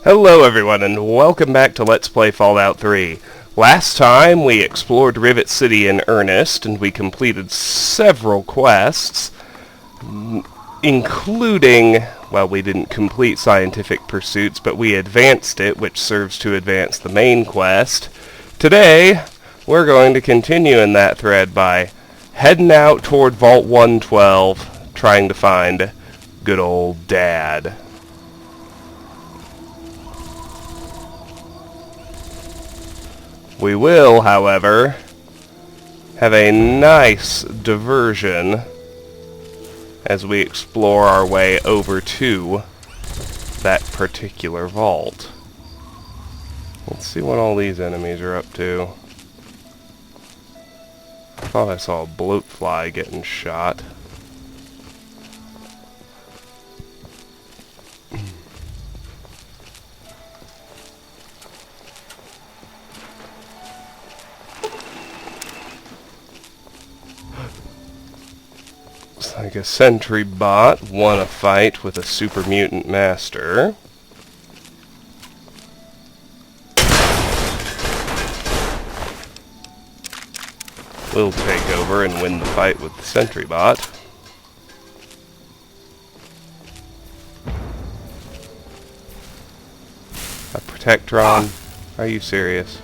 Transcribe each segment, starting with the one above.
Hello everyone and welcome back to Let's Play Fallout 3. Last time we explored Rivet City in earnest and we completed several quests, including, well, we didn't complete Scientific Pursuits, but we advanced it, which serves to advance the main quest. Today, we're going to continue in that thread by heading out toward Vault 112, trying to find good old Dad. We will, however, have a nice diversion as we explore our way over to that particular vault. Let's see what all these enemies are up to. I thought I saw a bloatfly getting shot. Looks like a sentry bot won a fight with a super mutant master. We'll take over and win the fight with the sentry bot. A Protectron? Are you serious?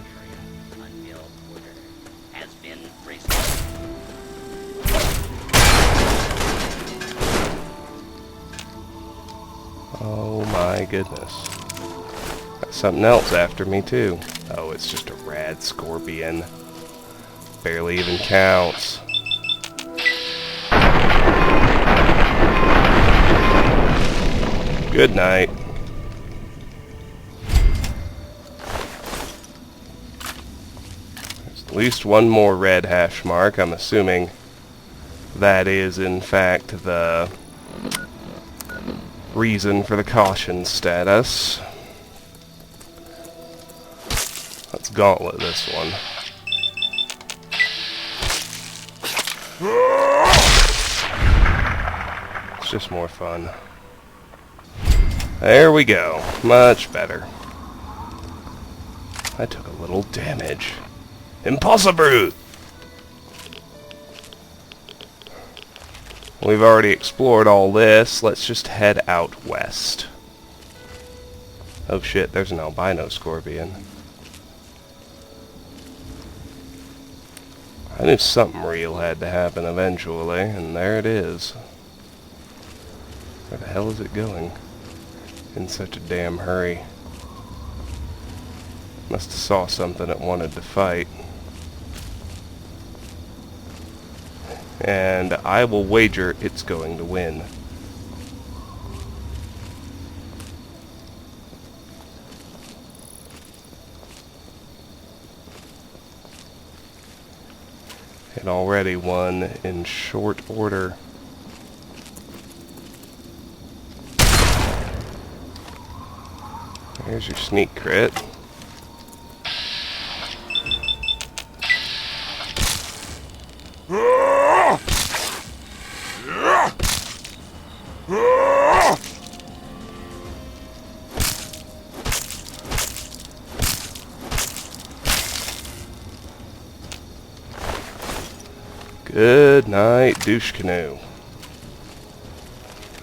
Oh my goodness. Got something else after me too. Oh, it's just a rad scorpion. Barely even counts. Good night. There's at least one more red hash mark. I'm assuming that is in fact the reason for the caution status. Let's gauntlet this one. It's just more fun. There we go. Much better. I took a little damage. Impossible! We've already explored all this. Let's just head out west. Oh shit, there's an albino scorpion. I knew something real had to happen eventually, and there it is. Where the hell is it going in such a damn hurry? Must have saw something it wanted to fight. And I will wager it's going to win. It already won in short order. There's your sneak crit. Good night, douche canoe.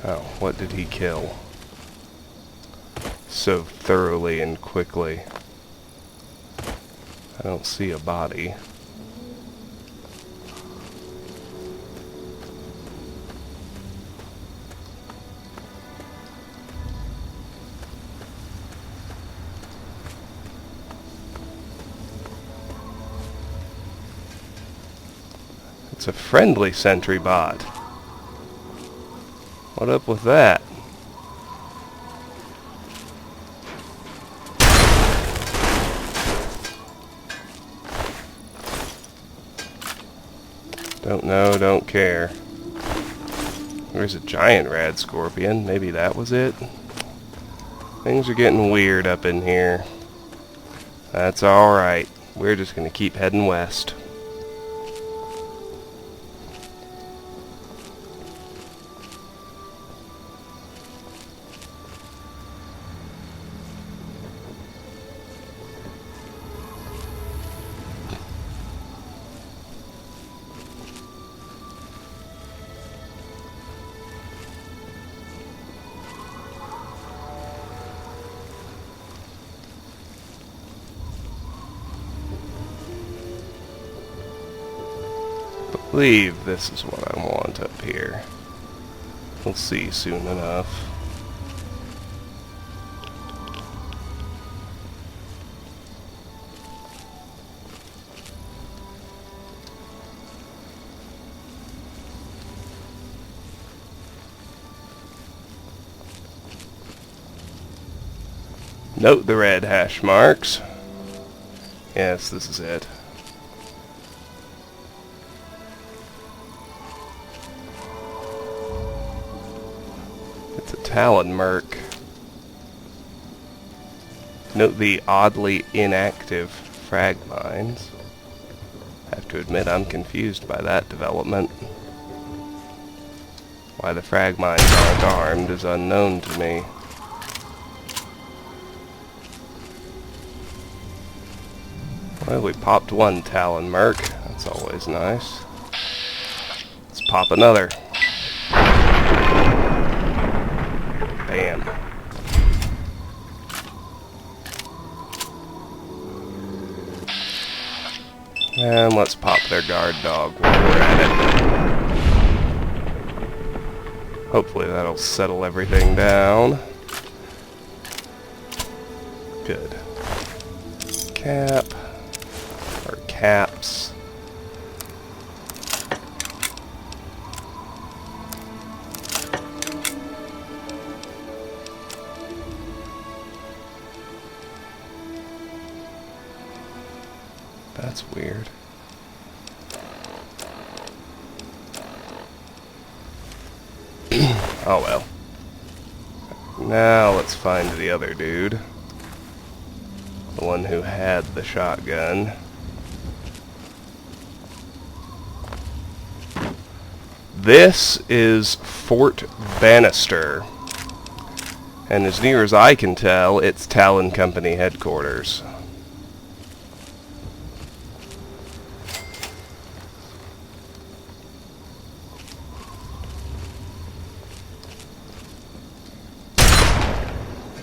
Oh, what did he kill? So thoroughly and quickly. I don't see a body. It's a friendly sentry bot. What up with that? Don't know, don't care. There's a giant rad scorpion. Maybe that was it? Things are getting weird up in here. That's alright. We're just gonna keep heading west. believe this is what I want up here. We'll see soon enough. Note the red hash marks. Yes, this is it. It's a Talon Merc. Note the oddly inactive frag mines. I have to admit I'm confused by that development. Why the frag mines aren't armed is unknown to me. Well, we popped one Talon Merc. That's always nice. Let's pop another. Bam. And let's pop their guard dog while we're at it. Hopefully that'll settle everything down. Good. Cap. Or caps. That's weird. Oh well. Now let's find the other dude. The one who had the shotgun. This is Fort Bannister. And as near as I can tell, it's Talon Company headquarters.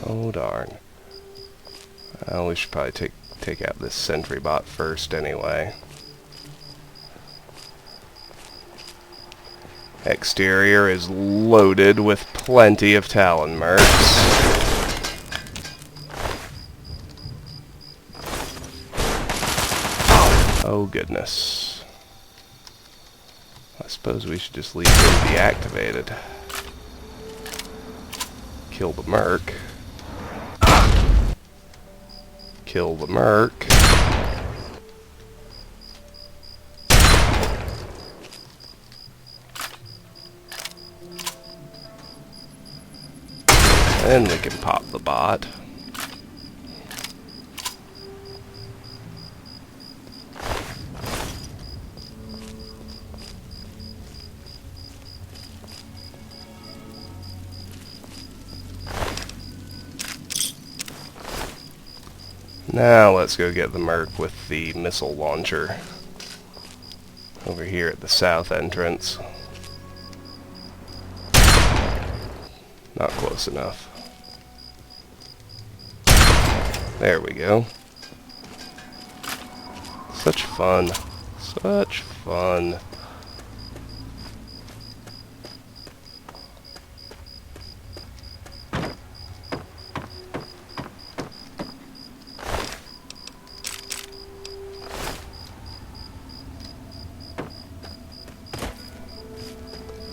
Oh darn. Well, we should probably take out this sentry bot first anyway. Exterior is loaded with plenty of Talon Mercs. Oh goodness. I suppose we should just leave him deactivated. Kill the Merc. Kill the Merc. Then we can pop the bot. Now let's go get the Merc with the missile launcher over here at the south entrance. Not close enough. There we go. Such fun. Such fun.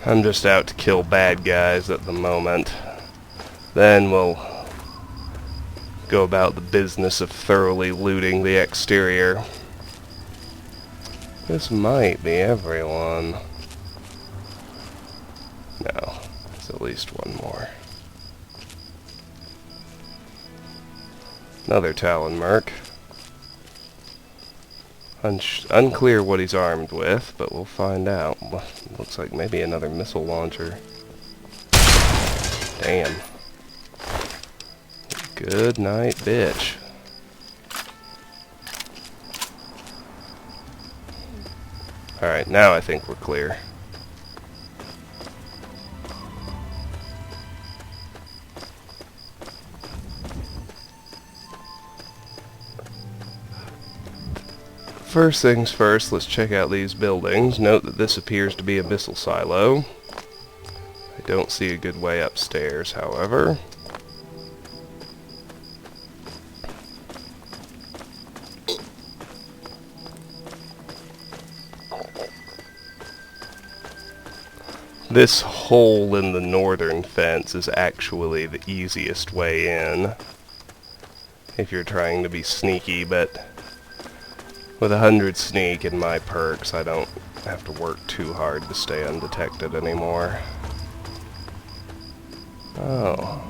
I'm just out to kill bad guys at the moment. Then we'll go about the business of thoroughly looting the exterior. This might be everyone. No, there's at least one more. Another Talon Merc. Unclear what he's armed with, but we'll find out. Looks like maybe another missile launcher. Damn. Good night, bitch. Alright, now I think we're clear. First things first, let's check out these buildings. Note that this appears to be a missile silo. I don't see a good way upstairs, however. This hole in the northern fence is actually the easiest way in, if you're trying to be sneaky, but with 100 sneak and my perks, I don't have to work too hard to stay undetected anymore. Oh.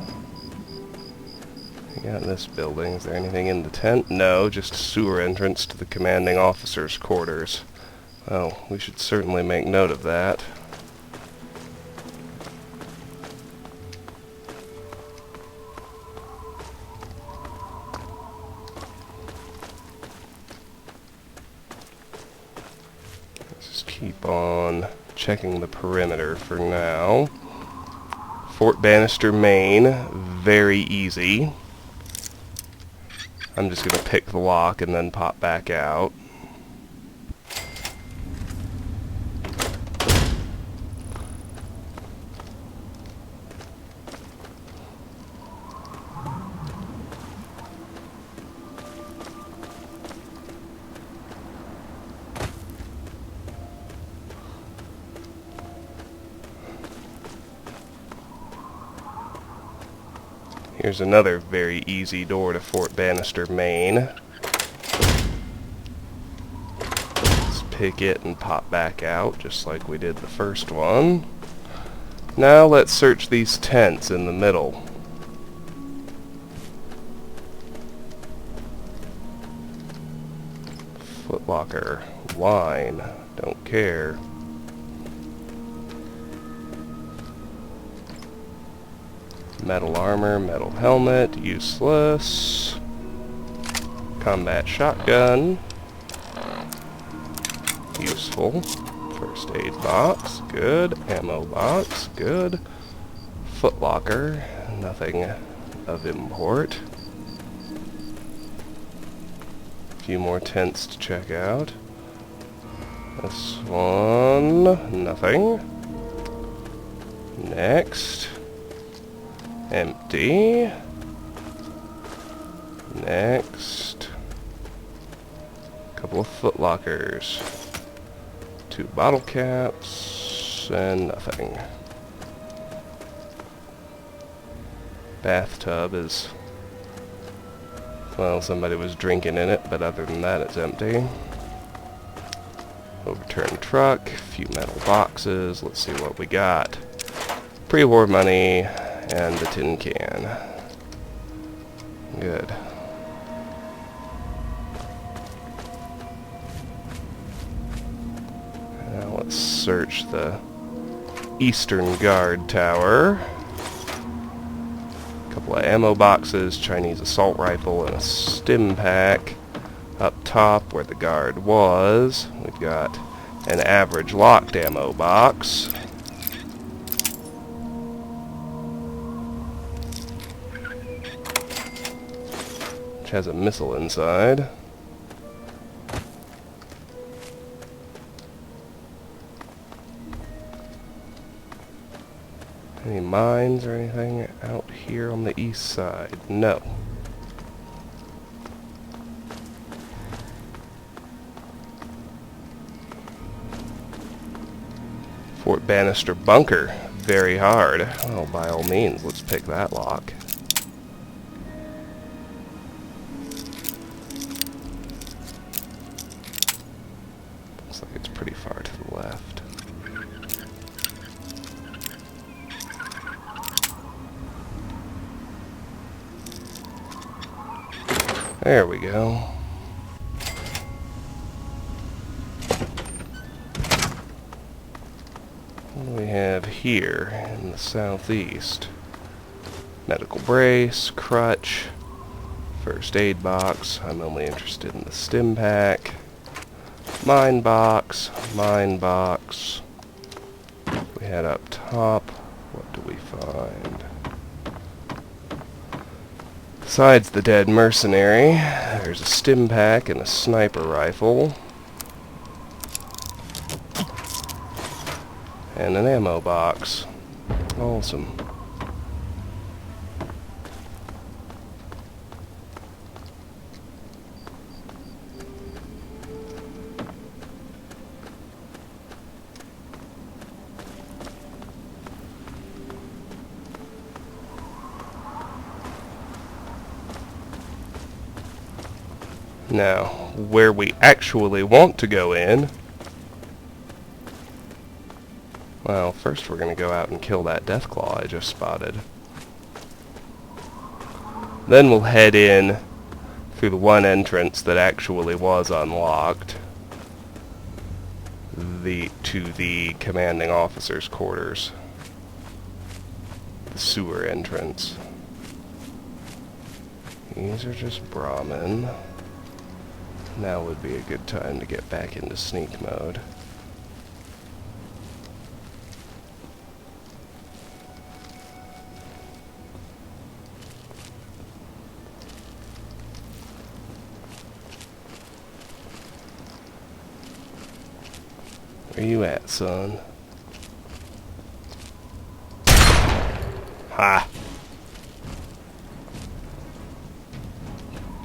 We got this building. Is there anything in the tent? No, just a sewer entrance to the commanding officer's quarters. Well, we should certainly make note of that. Keep on checking the perimeter for now. Fort Bannister, Maine, very easy. I'm just going to pick the lock and then pop back out. Here's another very easy door to Fort Bannister, Maine. Let's pick it and pop back out, just like we did the first one. Now let's search these tents in the middle. Footlocker, wine, don't care. Metal armor, metal helmet, useless. Combat shotgun, useful. First aid box, good. Ammo box, good. Footlocker, nothing of import. A few more tents to check out. This one, nothing. Next. Empty. Next. Couple of footlockers. 2 bottle caps. And nothing. Bathtub is... well, somebody was drinking in it, but other than that, it's empty. Overturned truck. A few metal boxes. Let's see what we got. Pre-war money. And the tin can. Good. Now let's search the Eastern Guard Tower. A couple of ammo boxes, Chinese assault rifle, and a stim pack. Up top where the guard was, we've got an average locked ammo box. Has a missile inside. Any mines or anything out here on the east side? No. Fort Bannister bunker. Very hard. Well, by all means, let's pick that lock. Looks like it's pretty far to the left. There we go. What do we have here in the southeast? Medical brace, crutch, first aid box. I'm only interested in the stim pack. Mine box, mine box. We had up top. What do we find? Besides the dead mercenary, there's a stim pack and a sniper rifle. And an ammo box. Awesome. Now, where we actually want to go in... Well, first we're going to go out and kill that Deathclaw I just spotted. Then we'll head in through the one entrance that actually was unlocked. To the commanding officer's quarters. The sewer entrance. These are just Brahmin. Now would be a good time to get back into sneak mode. Where you at, son? Ha!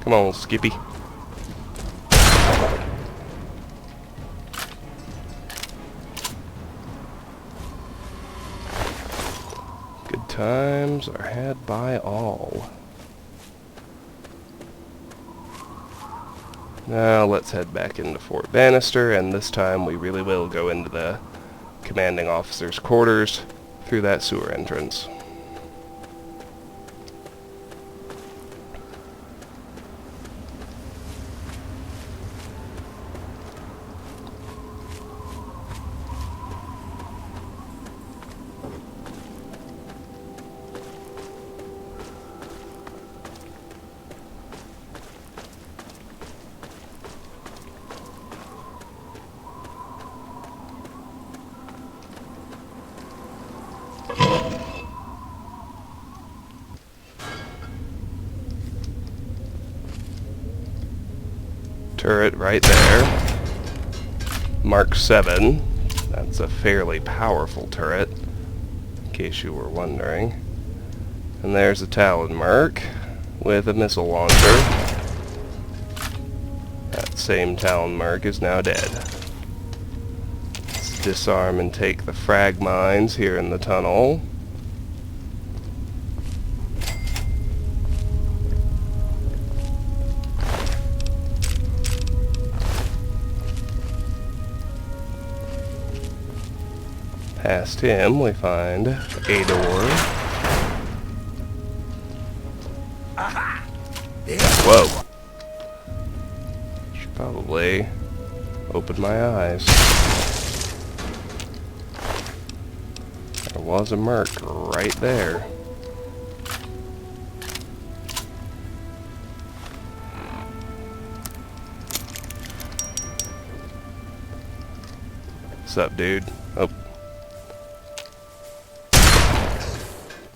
Come on, Skippy. Good times are had by all. Now let's head back into Fort Bannister, and this time we really will go into the commanding officer's quarters through that sewer entrance. Turret right there. Mark 7. That's a fairly powerful turret, in case you were wondering. And there's a Talon Merc with a missile launcher. That same Talon Merc is now dead. Let's disarm and take the frag mines here in the tunnel. Past him, we find a door. Whoa. Should probably open my eyes. There was a Merc right there. What's up, dude? Oh.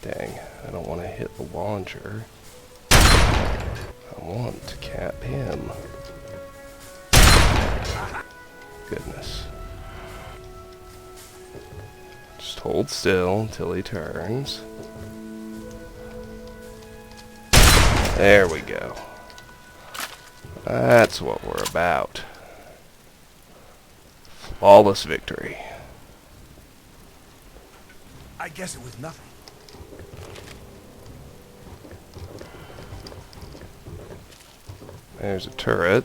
Dang, I don't want to hit the launcher. I want to cap him. Goodness. Just hold still until he turns. There we go. That's what we're about. Flawless victory. I guess it was nothing. There's a turret.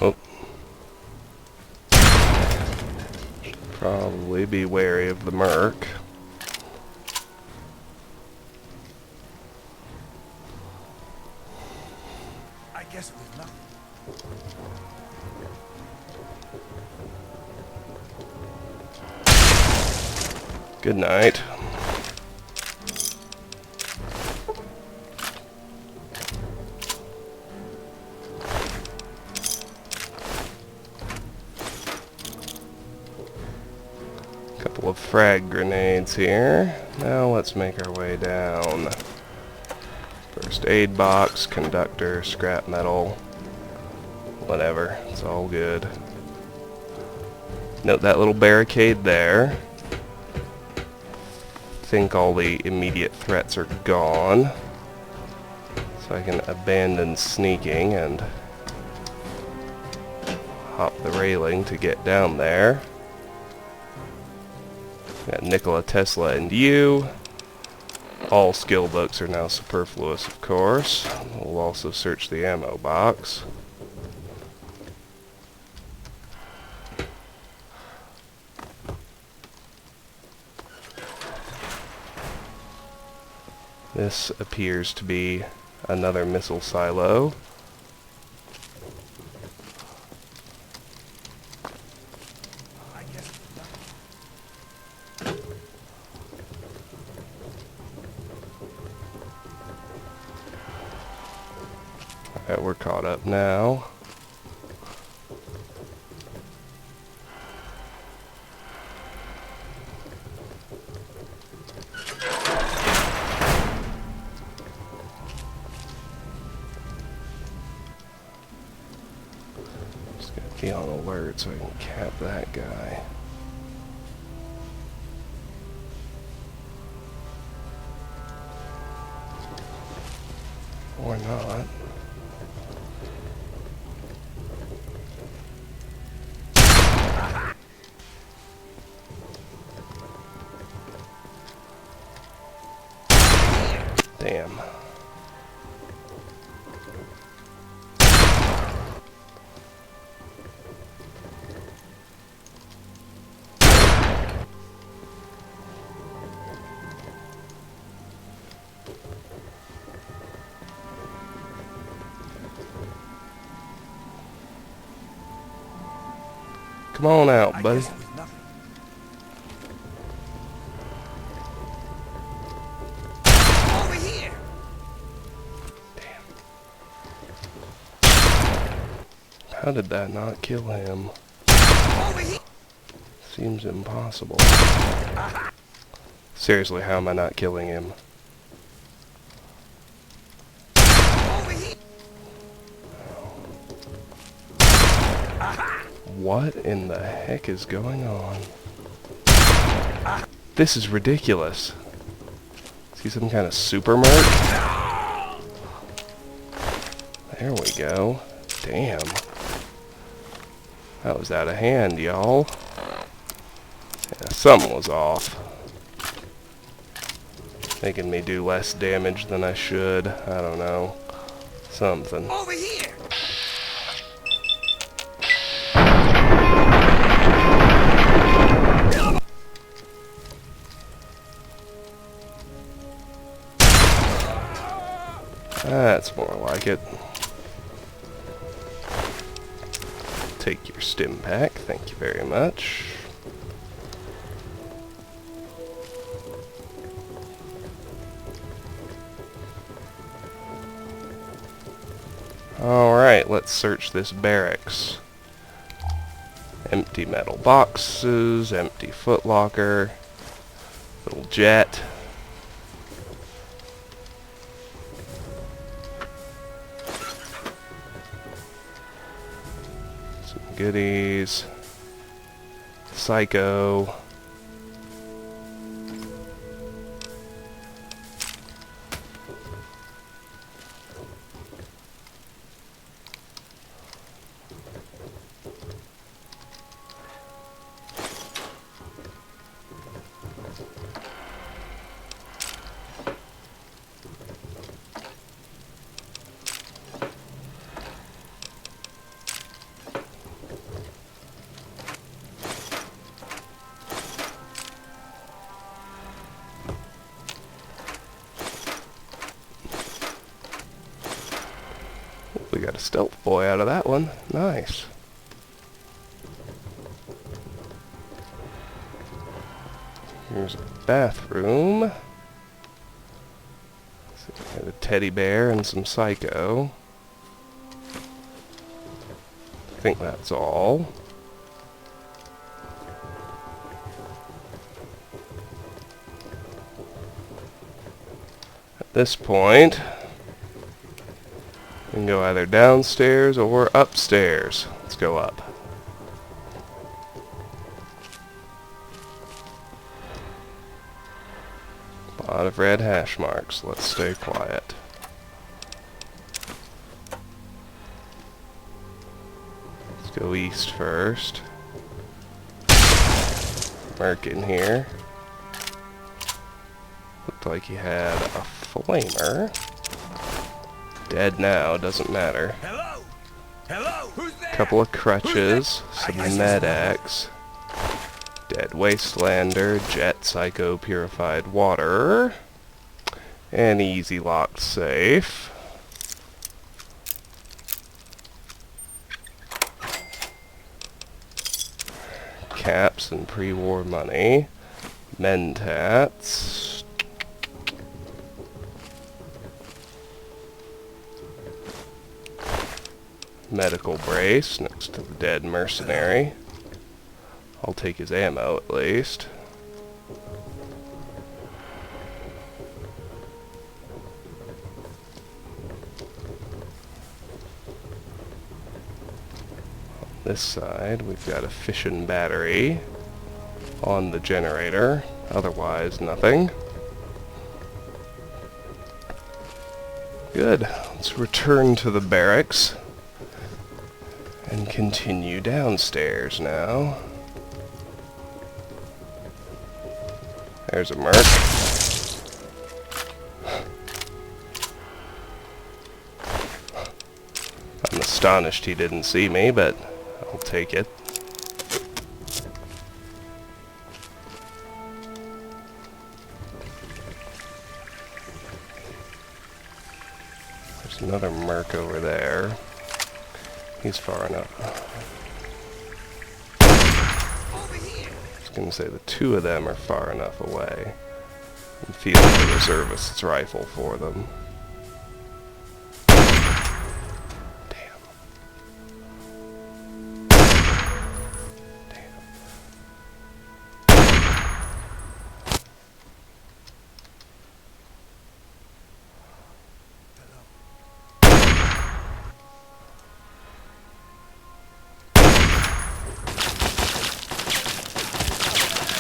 Oh. Should probably be wary of the Merc. I guess it was nothing. Good night. Couple of frag grenades here. Now let's make our way down. First aid box, conductor, scrap metal. Whatever, it's all good. Note that little barricade there. Think all the immediate threats are gone. So I can abandon sneaking and hop the railing to get down there. Got Nikola Tesla and you. All skill books are now superfluous, of course. We'll also search the ammo box. This appears to be another missile silo. Alright, we're caught up now. Just gotta be on alert so I can cap that guy. Or not. Damn. Come on out, buddy. guess it was nothing. Over here. How did that not kill him? Over here. Seems impossible. Seriously, how am I not killing him? Over here. What in the heck is going on? This is ridiculous. Is he some kind of super merc? There we go. Damn. That was out of hand, y'all. Yeah, something was off. Making me do less damage than I should. I don't know. Something. Over here. That's more like it. Take your stim pack, thank you very much. Alright, let's search this barracks. Empty metal boxes, empty footlocker, little jet. Goodies. Psycho. We got a stealth boy out of that one. Nice. Here's a bathroom. So we got a teddy bear and some psycho. I think that's all. At this point, We can go either downstairs or upstairs. Let's go up. A lot of red hash marks. Let's stay quiet. Let's go east first. Merc in here. Looked like he had a flamer. Dead now, doesn't matter. Hello? Hello? Who's there? Couple of crutches, some med-X, dead wastelander, jet psycho purified water, an easy locked safe. Caps and pre-war money, mentats. Medical brace next to the dead mercenary. I'll take his ammo at least. On this side we've got a fission battery on the generator, otherwise nothing. Good. Let's return to the barracks and continue downstairs now. There's a merc. I'm astonished he didn't see me, but I'll take it. There's another merc over there. He's far enough. Over here. I was going to say the two of them are far enough away. I'm feeling the reservist's rifle for them. Damn. Damn.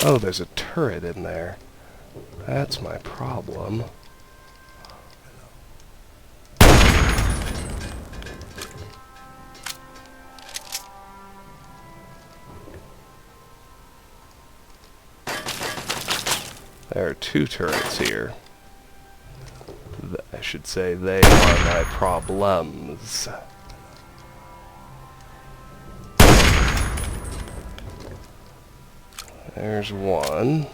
Oh, there's a turret in there. That's my problem. There are two turrets here. I should say they are my problems. There's one.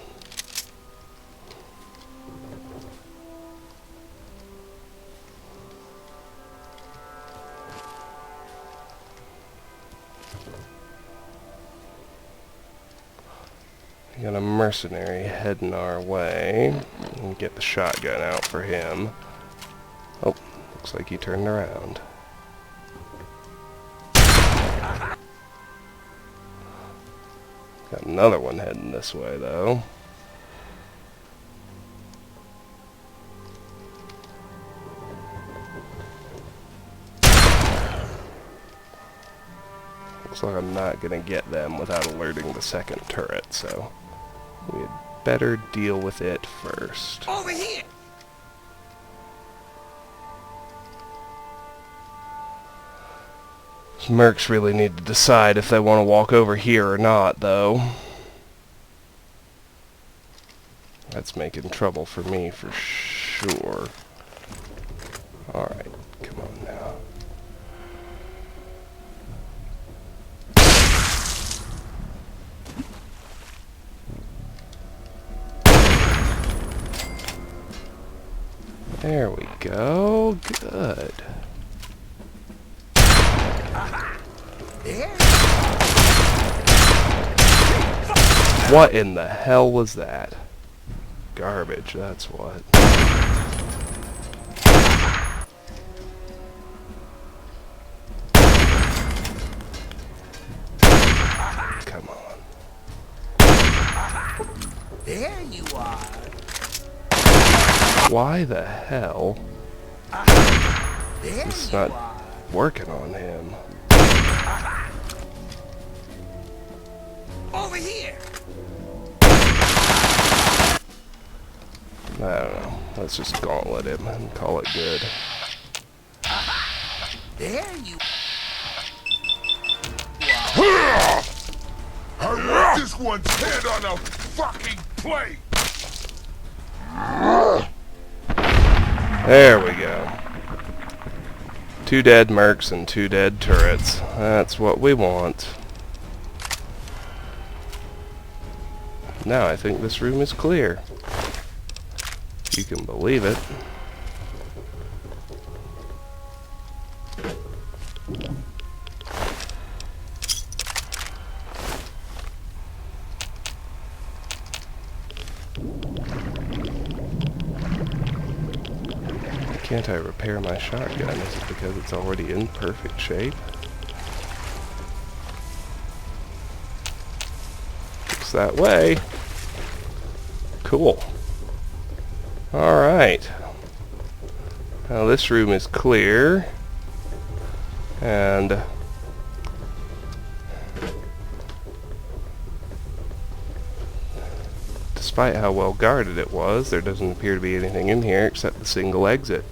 We got a mercenary heading our way. We'll get the shotgun out for him. Oh, looks like he turned around. Got another one heading this way, though. Looks like I'm not gonna get them without alerting the second turret, so we had better deal with it first. Over here. Mercs really need to decide if they want to walk over here or not, though. That's making trouble for me for sure. Alright, come on now. There we go. Good. What in the hell was that? Garbage, that's what. Come on. There you are. Why the hell? There It's you not are. working on him. Over here. I don't know. Let's just gauntlet him and call it good. There you I want this one's head on a fucking plate! There we go. 2 dead mercs and 2 dead turrets. That's what we want. Now I think this room is clear. You can believe it. Can't I repair my shotgun? Is it because it's already in perfect shape? Looks that way. Cool. Alright. Now this room is clear. And despite how well guarded it was, there doesn't appear to be anything in here except the single exit.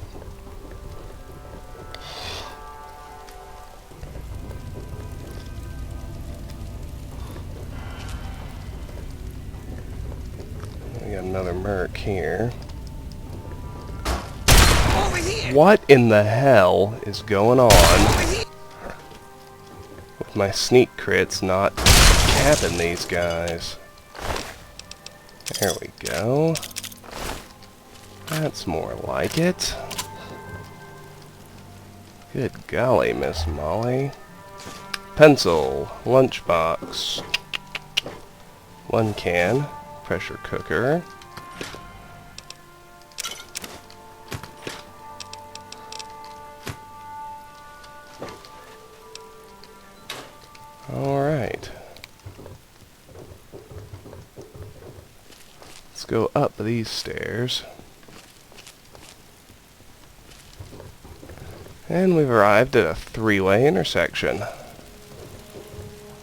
We got another merc here. over here. What in the hell is going on Over here. with my sneak crits not capping these guys? There we go. That's more like it. Good golly, Miss Molly. Pencil, lunchbox, 1 can, pressure cooker. Alright. Let's go up these stairs. And we've arrived at a 3-way intersection.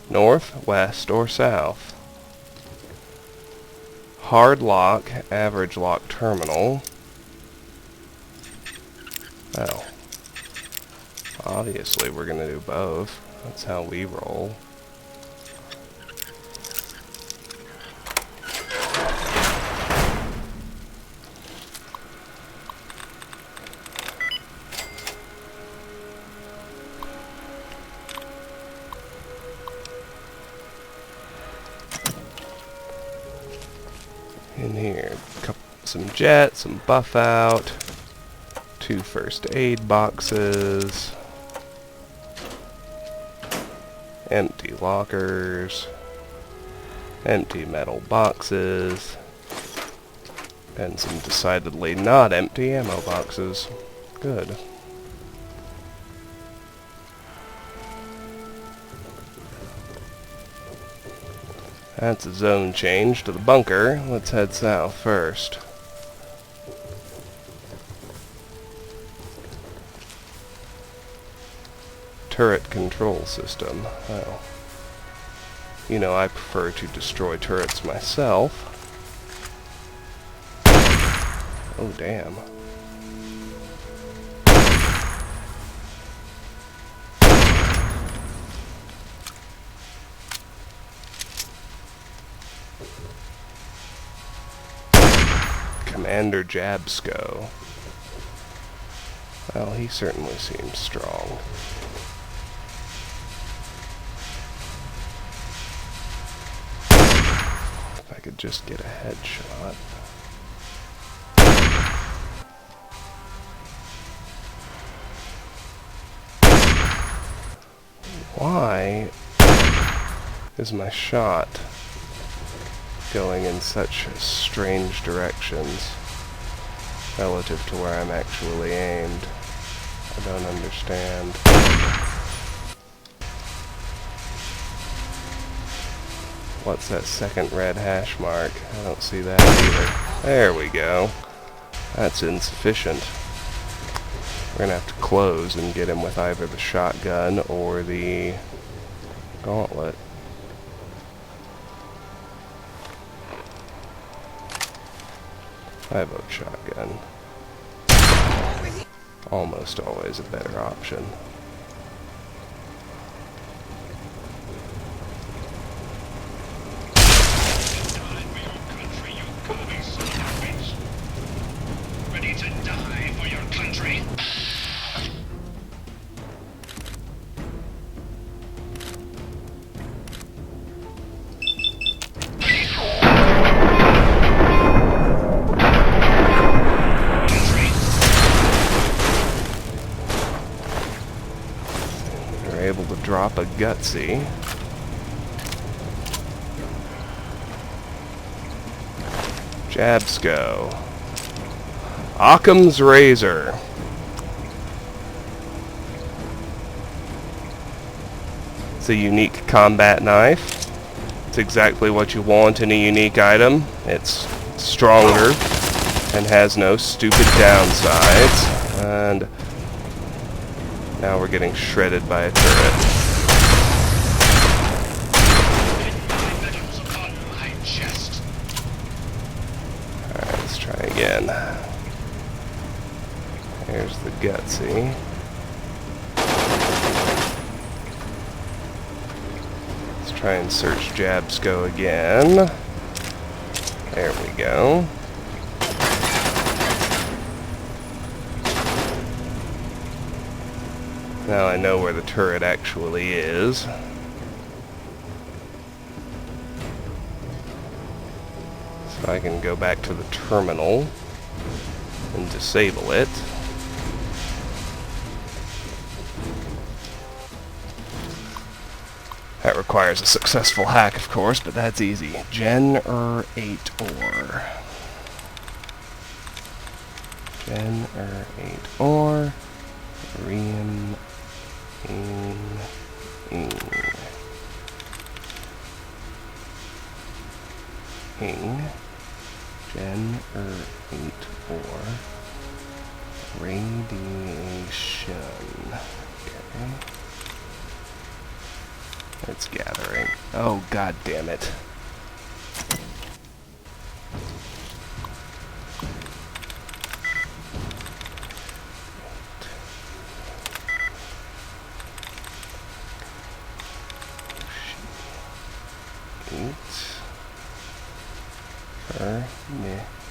North, west, or south. Hard lock, average lock terminal. Oh. Obviously we're gonna do both. That's how we roll. In here, some jet, some buff out, 2 first aid boxes, empty lockers, empty metal boxes, and some decidedly not empty ammo boxes. Good. That's a zone change to the bunker. Let's head south first. Turret control system. Oh. You know, I prefer to destroy turrets myself. Oh, damn. Commander Jabsco. Well, he certainly seems strong. If I could just get a headshot. Why is my shot going in such strange directions relative to where I'm actually aimed? I don't understand. What's that second red hash mark? I don't see that either. There we go. That's insufficient. We're gonna have to close and get him with either the shotgun or the gauntlet. I vote shotgun. Almost always a better option. Ready to die for your country? We're able to drop a gutsy. Jabsco. Occam's Razor. It's a unique combat knife. It's exactly what you want in a unique item. It's stronger and has no stupid downsides. And now we're getting shredded by a turret. Alright, let's try again. Here's the gutsy. Let's try and search Jabsco again. There we go. Now I know where the turret actually is. So I can go back to the terminal and disable it. That requires a successful hack, of course, but that's easy. Gen 8 ore. Gen 8 ore. Ream. Ing. Gen 8 ore. Radiation. Okay. It's gathering. Oh, god damn it.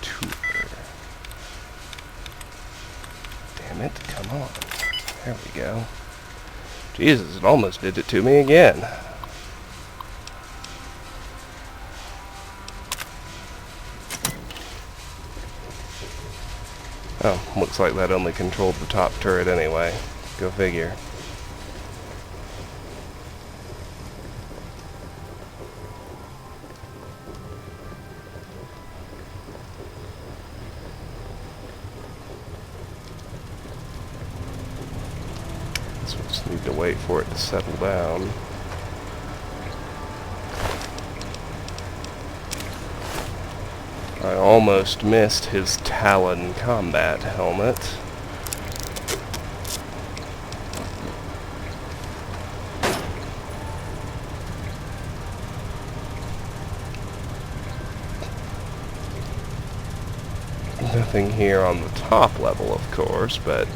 Furniture. Damn it, come on. There we go. Jesus, it almost did it to me again. Oh, looks like that only controlled the top turret anyway. Go figure. So we just need to wait for it to settle down. I almost missed his Talon combat helmet. Nothing here on the top level, of course, but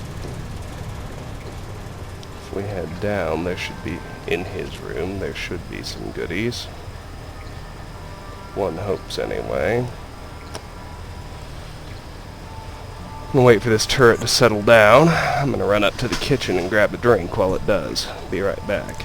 if we head down, there should be, in his room, there should be some goodies. One hopes anyway. I'm gonna wait for this turret to settle down. I'm gonna run up to the kitchen and grab a drink while it does. Be right back.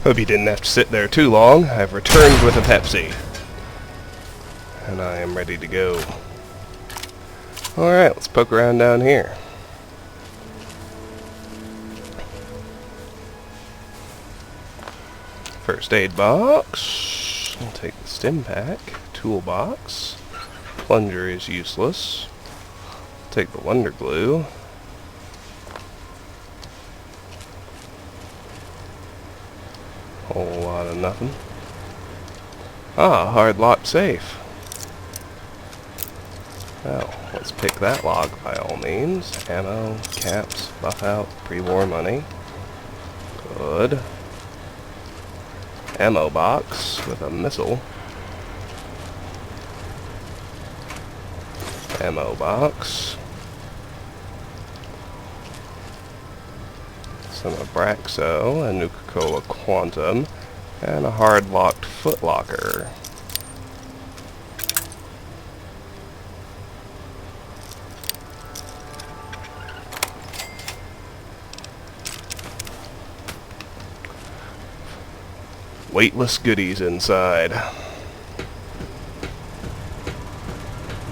Hope you didn't have to sit there too long. I've returned with a Pepsi. And I am ready to go. Alright, let's poke around down here. First aid box. I'll take the stim pack. Toolbox. Plunger is useless. Take the Wonder Glue. Whole lot of nothing. Ah, hard lock safe. Well, let's pick that lock by all means. Ammo, caps, buff out, pre-war money. Good. Ammo box with a missile. Ammo box. Some Abraxo, a Nuka-Cola Quantum, and a hard-locked footlocker. Weightless goodies inside.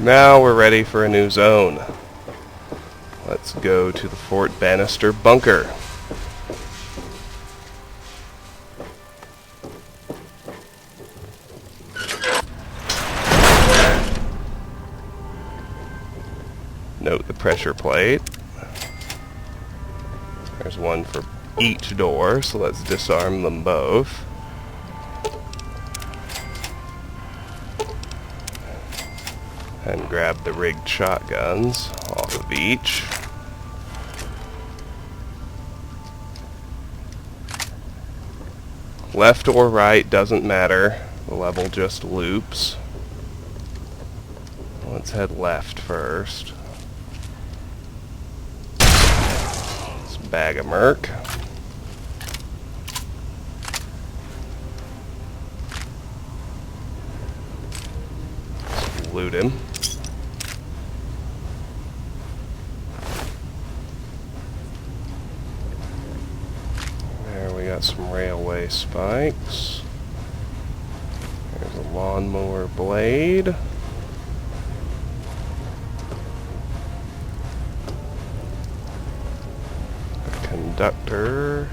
Now we're ready for a new zone. Let's go to the Fort Bannister bunker. Note the pressure plate. There's one for each door, so let's disarm them both. And grab the rigged shotguns off of each. Left or right doesn't matter. The level just loops. Let's head left first. Let's bag a merc. Let's loot him. There we got some railway spikes. There's a lawnmower blade. Conductor,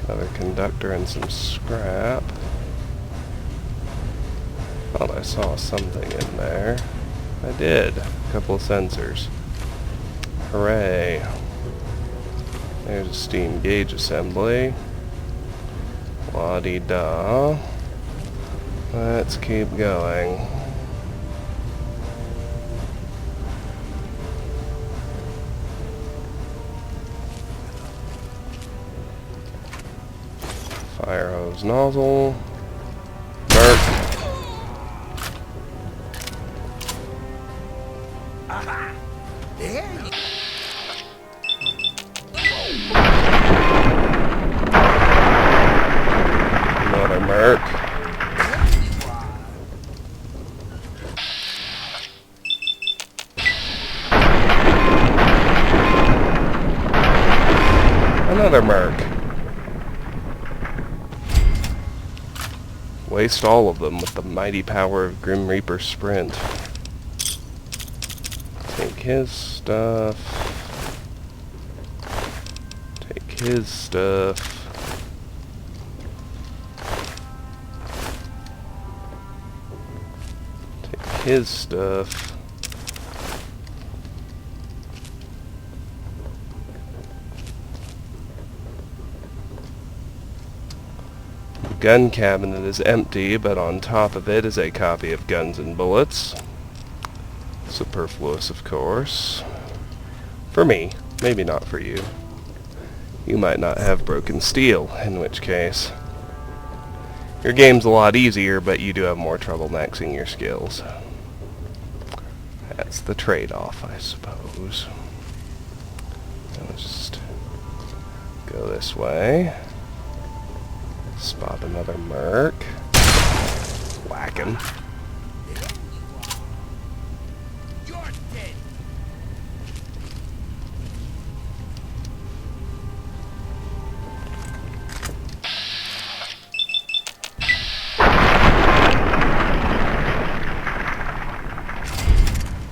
another conductor, and some scrap. Thought I saw something in there. I did. A couple of sensors. Hooray. There's a steam gauge assembly. La-di-da. Let's keep going. Fire hose nozzle. Merc. Aha! There you Another merc. Another merc. Waste all of them with the mighty power of Grim Reaper Sprint. Take his stuff. Take his stuff. Take his stuff. The gun cabinet is empty, but on top of it is a copy of Guns and Bullets. Superfluous, of course. For me, maybe not for you. You might not have broken steel, in which case your game's a lot easier, but you do have more trouble maxing your skills. That's the trade-off, I suppose. Let's just go this way. Spot another merc. Whack him. You're dead.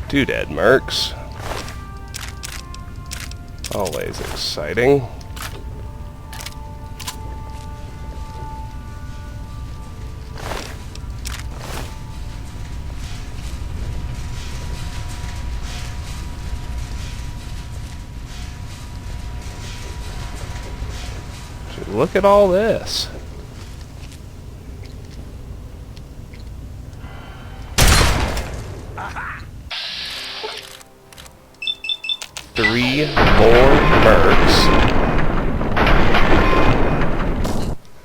2 dead mercs. Always exciting. Look at all this. Three more mercs.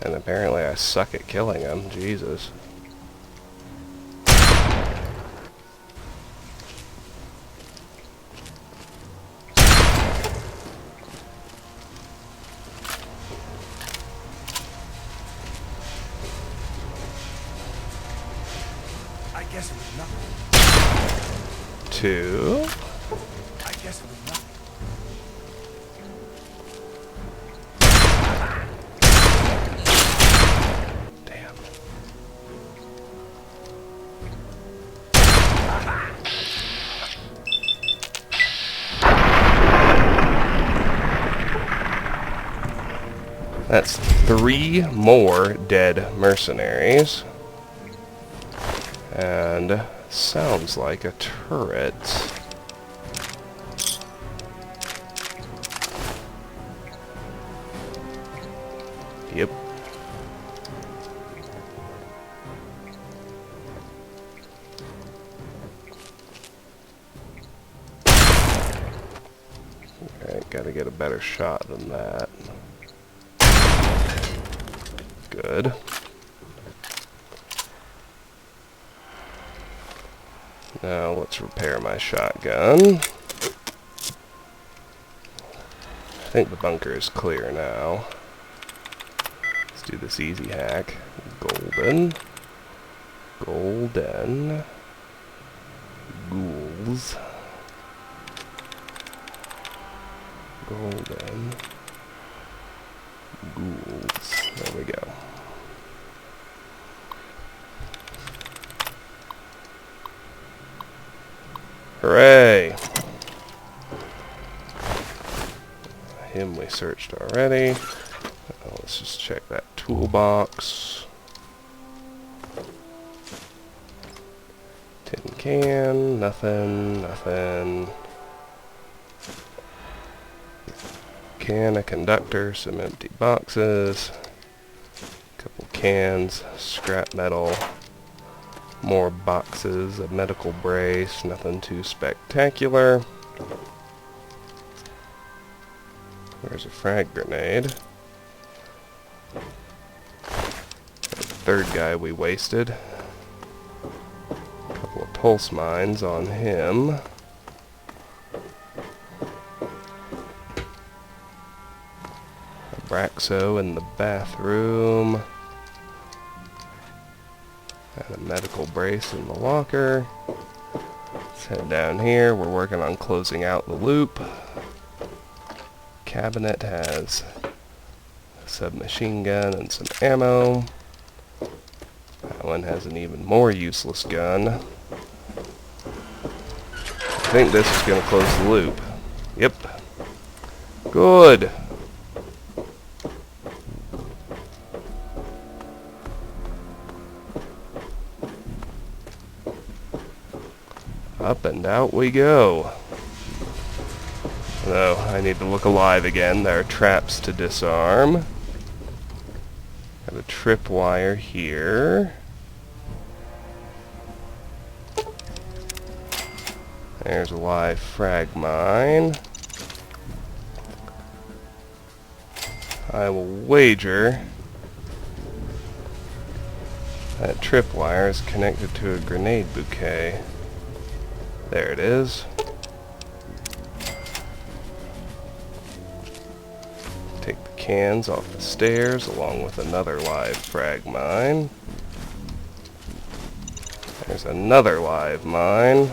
And apparently I suck at killing them. Jesus. I guess it was nothing. 2. I guess it was nothing. Damn. That's 3 more dead mercenaries. And sounds like a turret. Yep. Alright, gotta get a better shot than that. Good. Now let's repair my shotgun. I think the bunker is clear now. Let's do this easy hack. Golden. Golden. Ghouls. Golden. Ghouls. There we go. Hooray! Him we searched already. Let's just check that toolbox. Tin can, nothing, nothing. Can, a conductor, some empty boxes. Couple cans, scrap metal. More boxes, a medical brace, nothing too spectacular. There's a frag grenade. The third guy we wasted. A couple of pulse mines on him. A Braxo in the bathroom. And a medical brace in the locker. Let's head down here. We're working on closing out the loop. Cabinet has a submachine gun and some ammo. That one has an even more useless gun. I think this is going to close the loop. Yep. Good. Up and out we go. No, I need to look alive again. There are traps to disarm. Got a tripwire here. There's a live frag mine. I will wager that tripwire is connected to a grenade bouquet. There it is. Take the cans off the stairs along with another live frag mine. There's another live mine.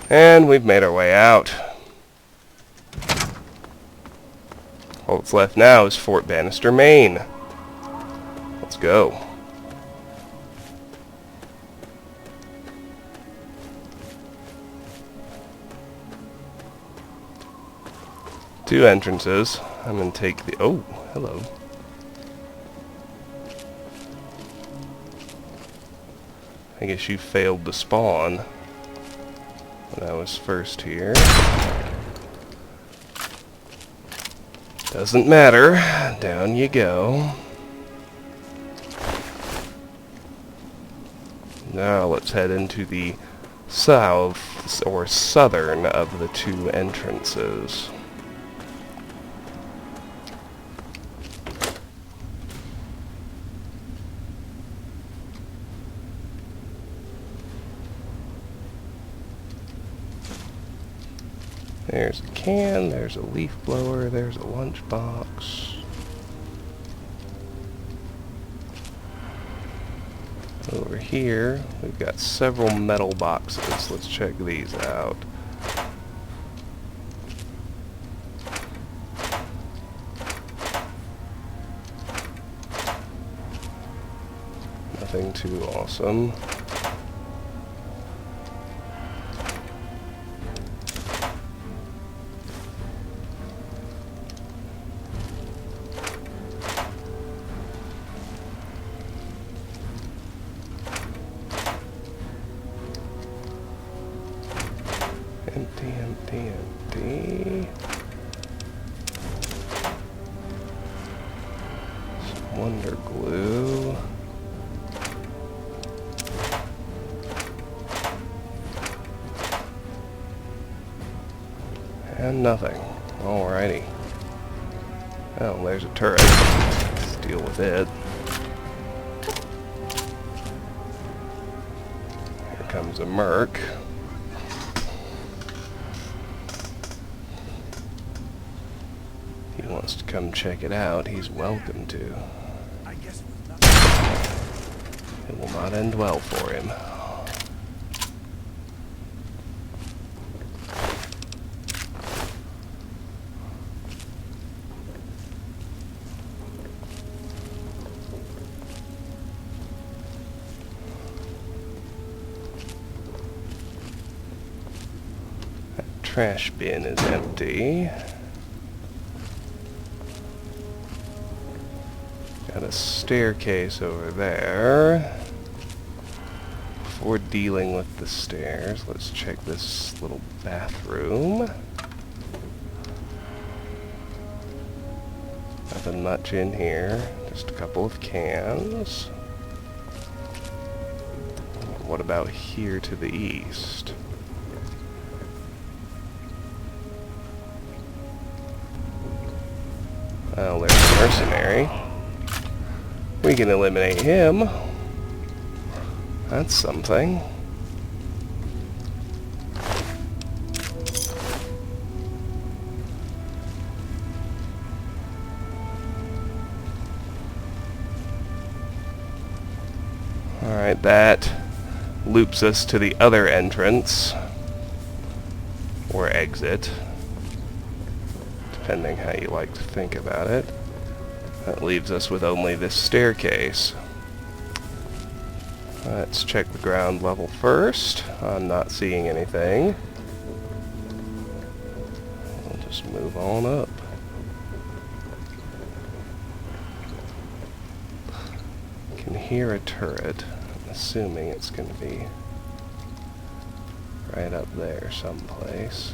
And we've made our way out. All that's left now is Fort Bannister, Maine. Let's go. 2 entrances. I'm gonna take the... Oh, hello. I guess you failed to spawn when I was first here. Doesn't matter. Down you go. Now let's head into the south, or southern, of the 2 entrances. There's a can, there's a leaf blower, there's a lunchbox. Over here, we've got several metal boxes. Let's check these out. Nothing too awesome. Empty, empty, empty. Some wonder glue. And nothing. Alrighty. Oh, there's a turret. Let's deal with it. Here comes a merc. He wants to come check it out. He's welcome to. I guess it was nothing. It will not end well for him. That trash bin is empty. Got a staircase over there. Before dealing with the stairs, let's check this little bathroom. Nothing much in here, just a couple of cans. What about here to the east? Oh, there's a mercenary. We can eliminate him. That's something. Alright, that loops us to the other entrance, or exit, depending how you like to think about it. That leaves us with only this staircase. Let's check the ground level first. I'm not seeing anything. We'll just move on up. Can hear a turret. I'm assuming it's going to be right up there someplace.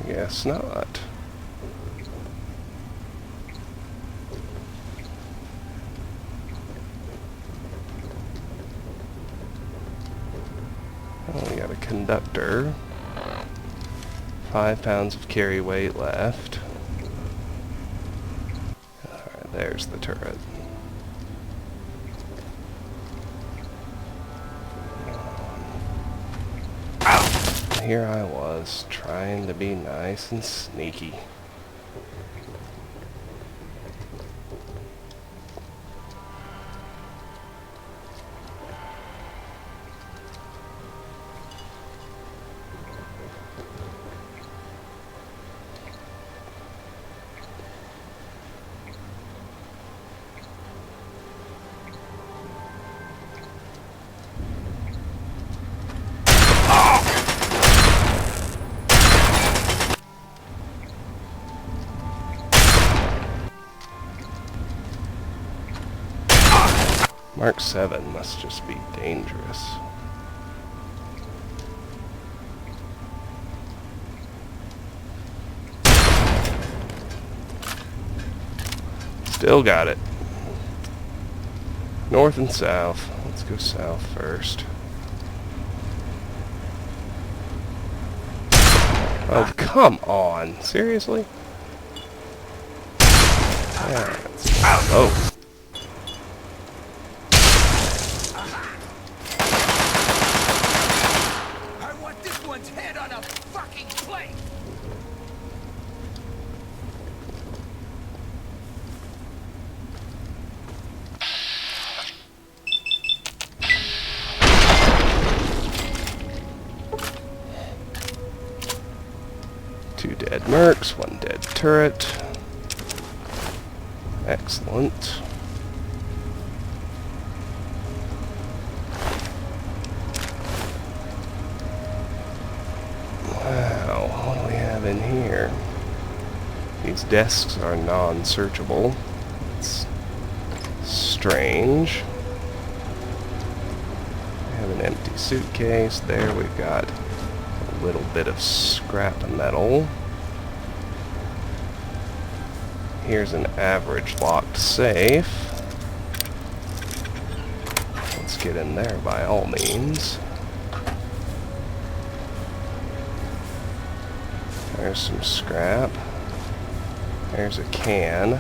Guess not. Oh, we got a conductor. 5 pounds of carry weight left. Alright, there's the turret. Here I was, trying to be nice and sneaky. Mark 7 must just be dangerous. Still got it. North and south. Let's go south first. Oh, come on. Seriously? Yeah. Oh. I want this one's head on a fucking plate! Two dead mercs, one dead turret. Excellent. Wow, what do we have in here? These desks are non-searchable. It's strange. We have an empty suitcase. There we've got a little bit of scrap metal. Here's an average locked safe. Let's get in there by all means. There's some scrap. There's a can.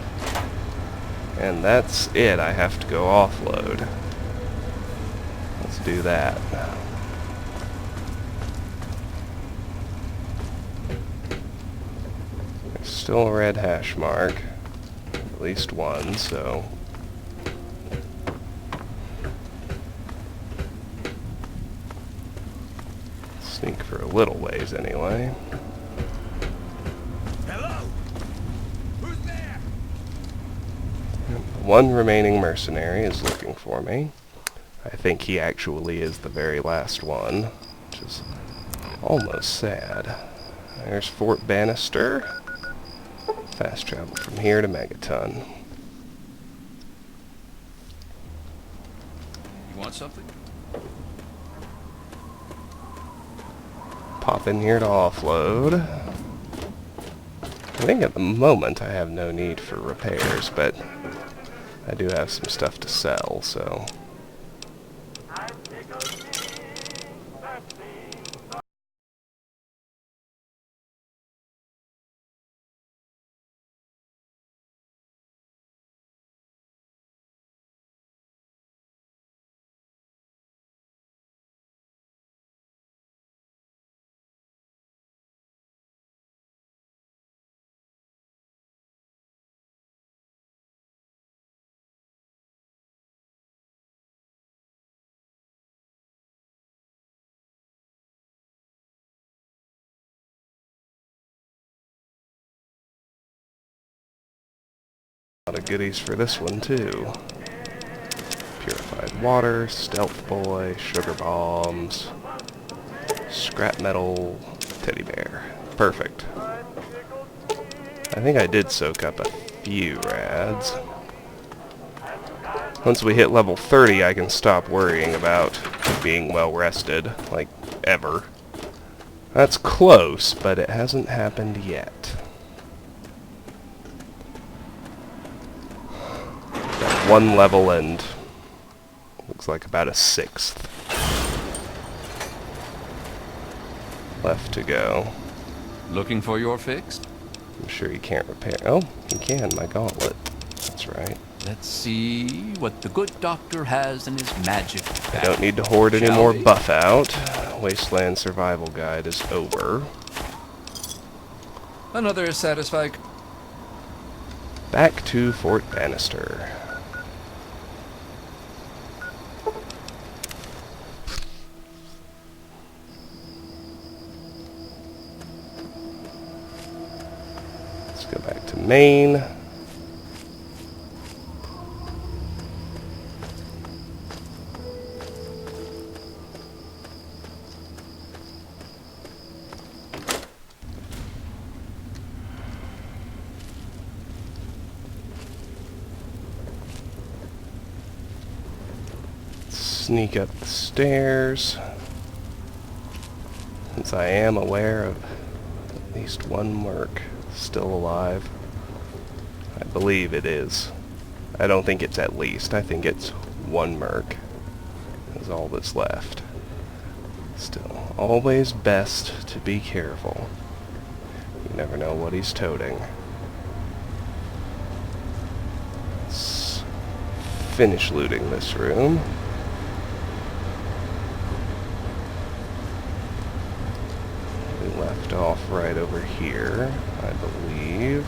And that's it. I have to go offload. Let's do that. There's still a red hash mark. At least one, so... sneak for a little ways anyway. Hello? Who's there? One remaining mercenary is looking for me. I think he actually is the very last one, which is almost sad. There's Fort Bannister. Fast travel from here to Megaton. You want something? Pop in here to offload. I think at the moment I have no need for repairs, but I do have some stuff to sell, so... A lot of goodies for this one, too. Purified water, stealth boy, sugar bombs, scrap metal, teddy bear. Perfect. I think I did soak up a few rads. Once we hit level 30, I can stop worrying about being well rested, like, ever. That's close, but it hasn't happened yet. Got one level and looks like about a 6th left to go. Looking for your fix? I'm sure you can't repair... Oh, you can, my gauntlet. That's right. Let's see what the good doctor has in his magic bag. I don't need to hoard any Shall more we? buff out. Wasteland Survival Guide is over. Another satisfied... Back to Fort Bannister. Let's go back to Maine. sneak up the stairs, since I am aware of at least one merc still alive. I believe it is. I don't think it's at least. I think it's one merc is all that's left. Still, always best to be careful. You never know what he's toting. Let's finish looting this room. We left off right over here, I believe.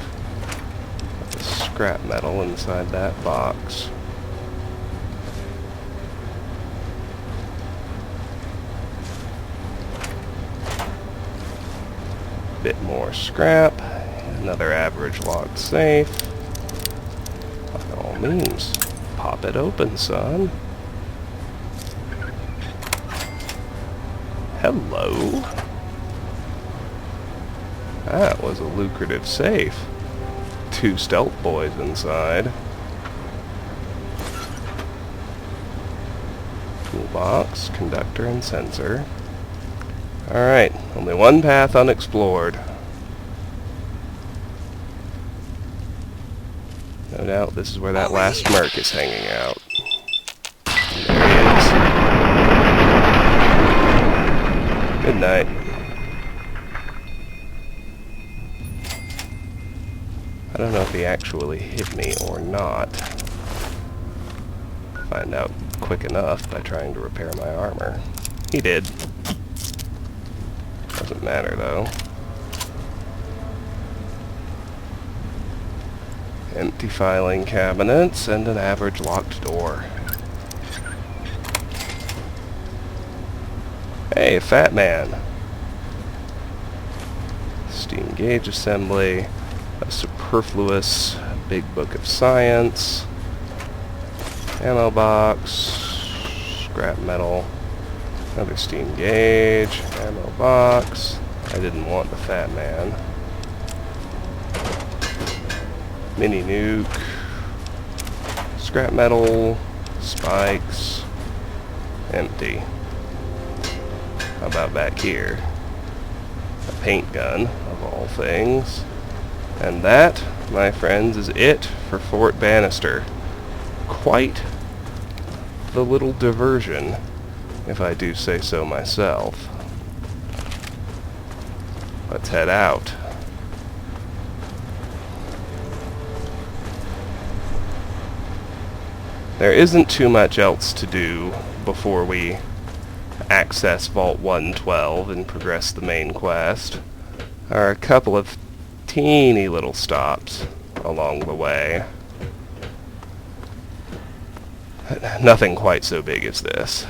Got the scrap metal inside that box. Bit more scrap. Another average locked safe. By all means, pop it open, son. Hello. That was a lucrative safe. 2 stealth boys inside. Toolbox, conductor, and sensor. Alright, only one path unexplored. No doubt this is where that last merc is hanging out. There he is. Good night. I don't know if he actually hit me or not. Find out quick enough by trying to repair my armor. He did. Doesn't matter though. Empty filing cabinets and an average locked door. Hey, fat man. Steam gauge assembly. A superfluous big book of science. Ammo box. Scrap metal. Another steam gauge, ammo box. I didn't want the fat man. Mini nuke. Scrap metal. Spikes. Empty. How about back here? A paint gun, of all things. And that, my friends, is it for Fort Bannister. Quite the little diversion, if I do say so myself. Let's head out. There isn't too much else to do before we access Vault 112 and progress the main quest. There are a couple of teeny little stops along the way. Nothing quite so big as this.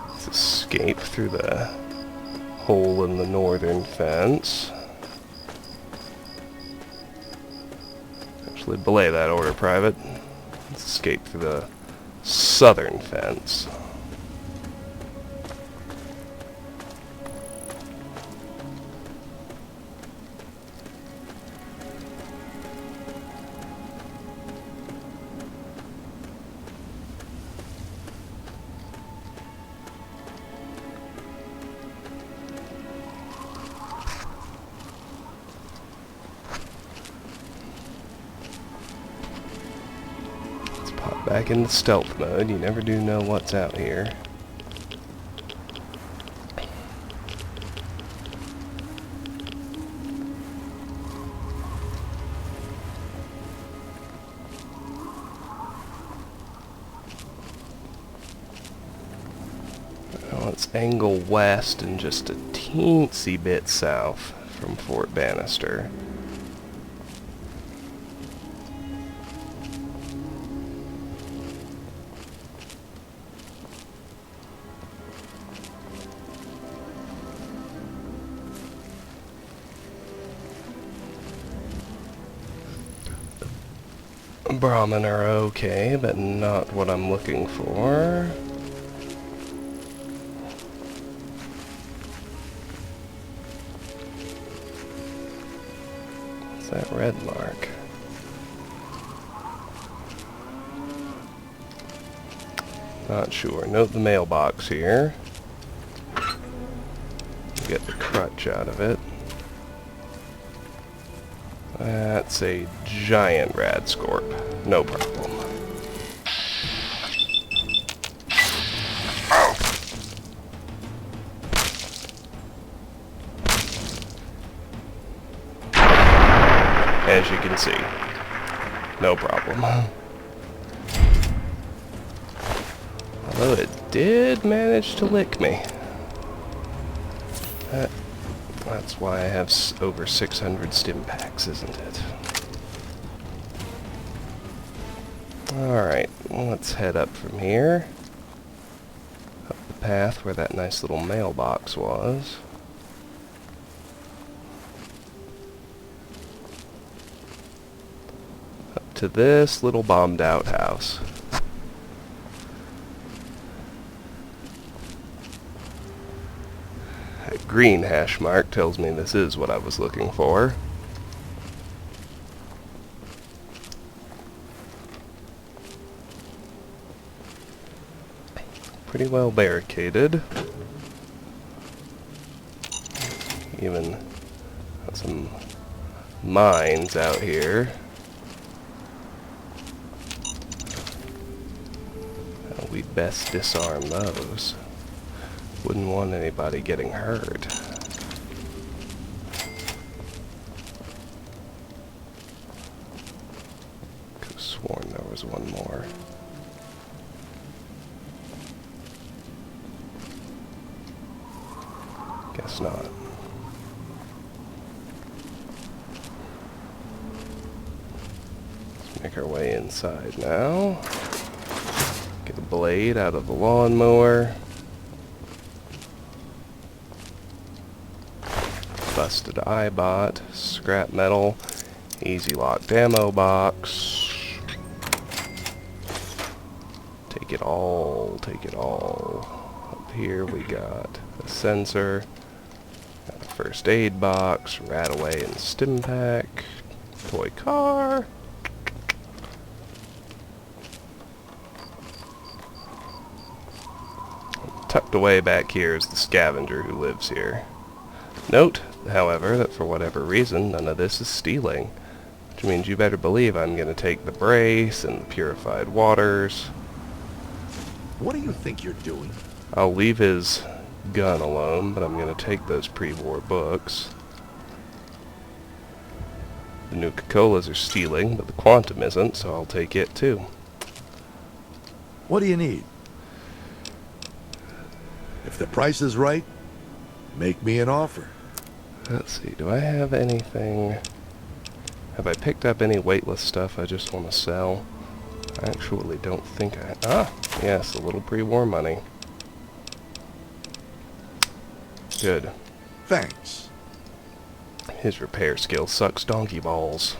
Let's escape through the hole in the northern fence. Actually, belay that order, Private. Let's escape through the southern fence. Back into stealth mode. You never do know what's out here. Well, let's angle west and just a teensy bit south from Fort Bannister. Brahmin are okay, but not what I'm looking for. that red mark? Not sure. Note the mailbox here. Get the crutch out of it. That's a giant radscorp. No problem. As you can see. No problem. Although it did manage to lick me. That's why I have over 600 stim packs, isn't it? Alright, let's head up from here. Up the path where that nice little mailbox was. Up to this little bombed out house. That green hash mark tells me this is what I was looking for. Pretty well barricaded. Even got some mines out here. We'd best disarm those. Wouldn't want anybody getting hurt. Could have sworn there was one more. Guess not. Let's make our way inside now. Get a blade out of the lawnmower. Busted eyebot, scrap metal, easy locked ammo box. Take it all, take it all. Up here we got a sensor, got a first aid box, Rataway and stim pack, toy car. Tucked away back here is the scavenger who lives here. Note, however, that for whatever reason, none of this is stealing. Which means you better believe I'm going to take the brace and the purified waters. What do you think you're doing? I'll leave his gun alone, but I'm going to take those pre-war books. The Nuka-Colas are stealing, but the Quantum isn't, so I'll take it too. What do you need? If the price is right, make me an offer. Let's see, do I have anything... Have I picked up any weightless stuff I just want to sell? I actually don't think I... Ah! Yes, a little pre-war money. Good. Thanks. His repair skill sucks donkey balls.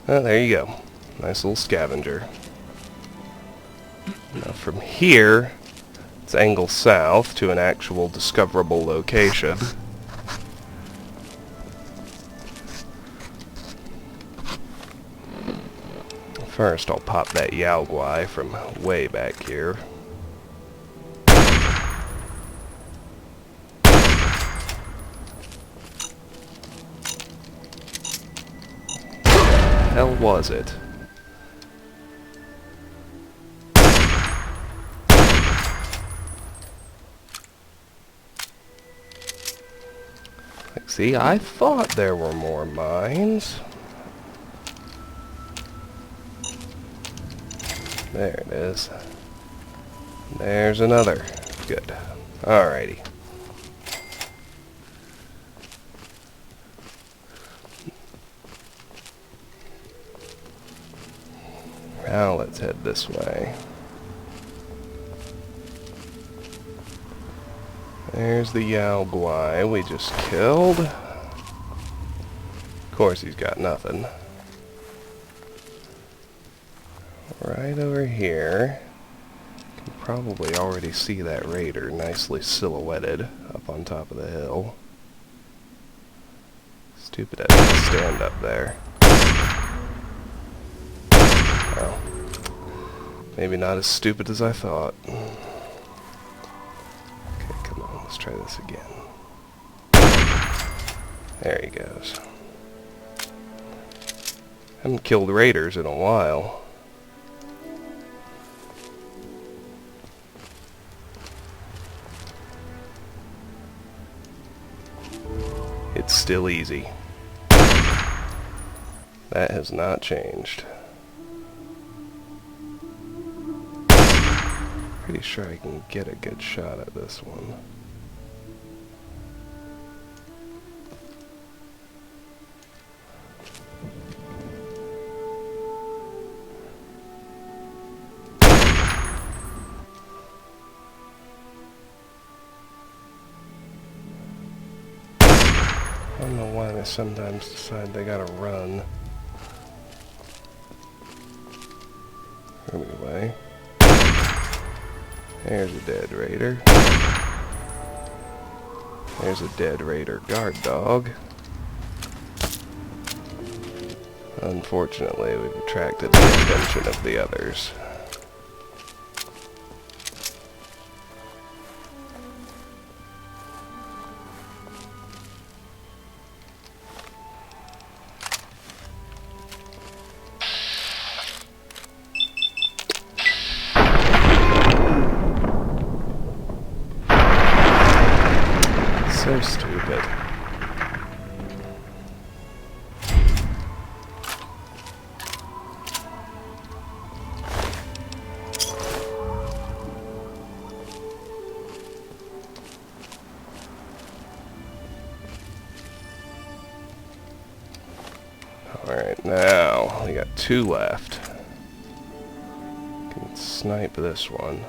Oh, there you go. Nice little scavenger. Now from here, it's angle south to an actual discoverable location. First, I'll pop that Yao Guai from way back here. Hell was it? See, I thought there were more mines. There it is. There's another. Good. Alrighty. Now let's head this way. There's the Yao Guai we just killed. Of course he's got nothing. Right over here. You can probably already see that raider nicely silhouetted up on top of the hill. Stupid as to stand up there. Well, maybe not as stupid as I thought. Okay, come on, let's try this again. There he goes. Haven't killed raiders in a while. It's still easy. That has not changed. Pretty sure I can get a good shot at this one. I don't know why they sometimes decide they gotta run. Anyway. There's a dead raider. There's a dead raider guard dog. Unfortunately, we've attracted the attention of the others. So stupid. Alright, now we got 2 left. Can snipe this one.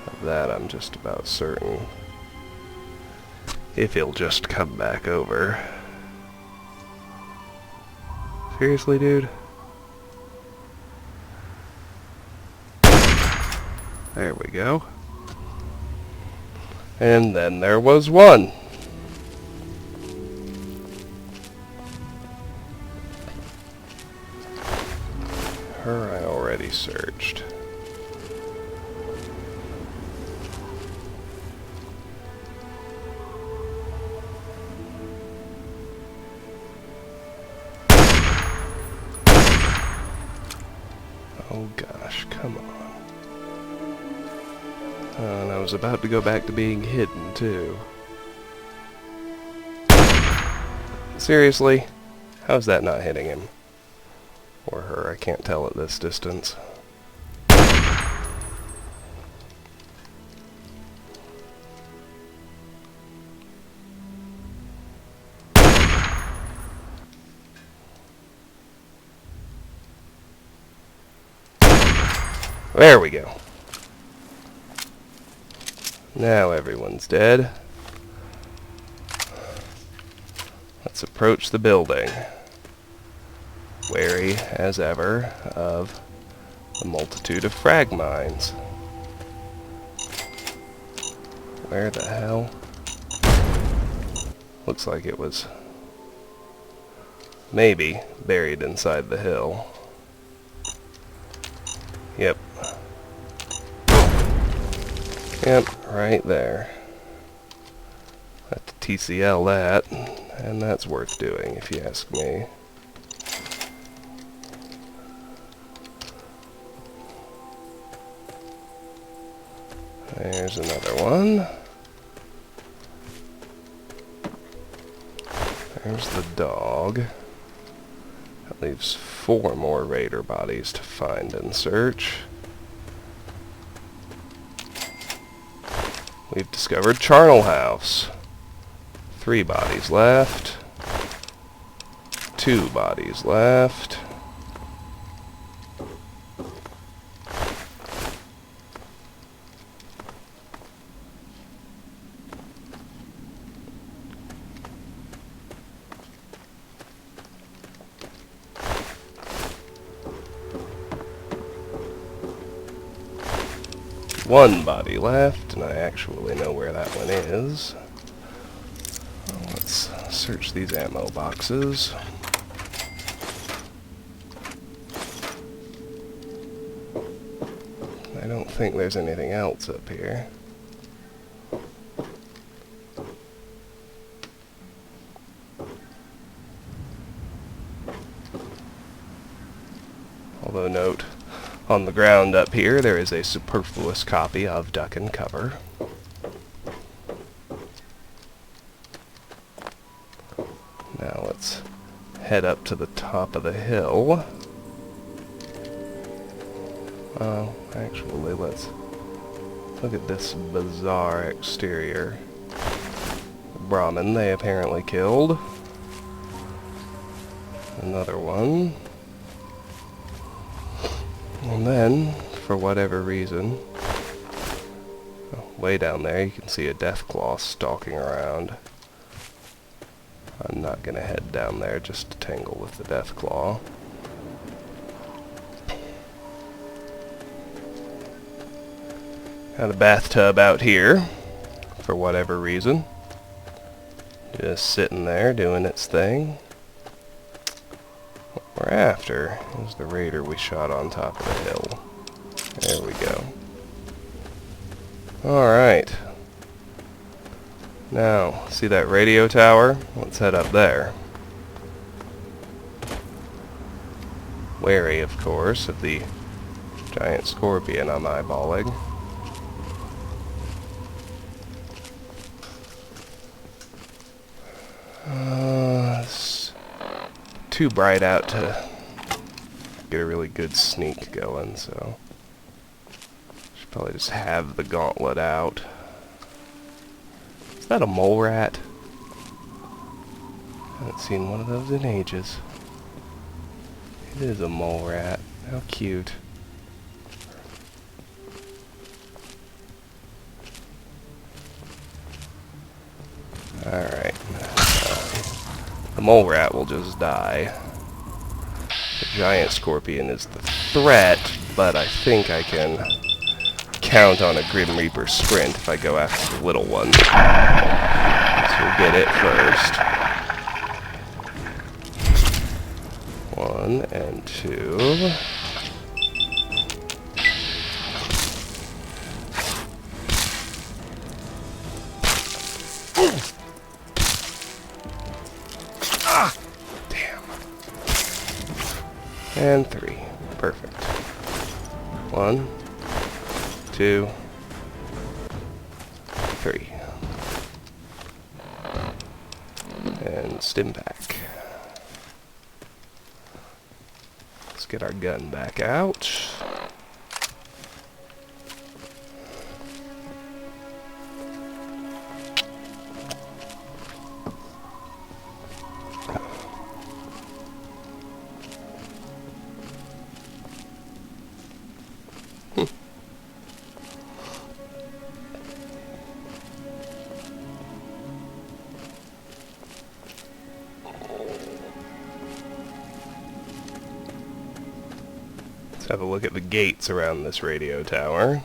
Of that I'm just about certain. If he'll just come back over. Seriously, dude? There we go. And then there was one. Her I already searched. Oh gosh, come on. And I was about to go back to being hidden, too. Seriously? How's that not hitting him? Or her, I can't tell at this distance. There we go. Now everyone's dead. Let's approach the building. Wary, as ever, of the multitude of frag mines. Where the hell? Looks like it was maybe buried inside the hill. Yep. Yep, right there. Have to TCL that, and that's worth doing if you ask me. There's another one. There's the dog. That leaves 4 more raider bodies to find and search. We've discovered Charnel House. 3 bodies left. 2 bodies left. One body left, and I actually know where that one is. Let's search these ammo boxes. I don't think there's anything else up here. Although note, on the ground up here there is a superfluous copy of Duck and Cover. Now let's head up to the top of the hill. Actually, let's look at this bizarre exterior. Brahmin they apparently killed. Another one. And then, for whatever reason, way down there you can see a Deathclaw stalking around. I'm not going to head down there just to tangle with the Deathclaw. Got a bathtub out here, for whatever reason. Just sitting there doing its thing. What we're after is the raider we shot on top of the hill. There we go. Alright. Now, see that radio tower? Let's head up there. Wary, of course, of the giant scorpion I'm eyeballing. It's too bright out to get a really good sneak going, so should probably just have the gauntlet out. Is that a mole rat? Haven't seen one of those in ages. It is a mole rat. How cute. Alright. The mole rat will just die. The giant scorpion is the threat, but I think I can count on a Grim Reaper sprint if I go after the little one. So we'll get it first. 1 and 2. And 3. Perfect. 1, 2, 3. And stim back. Let's get our gun back out. Let's have a look at the gates around this radio tower.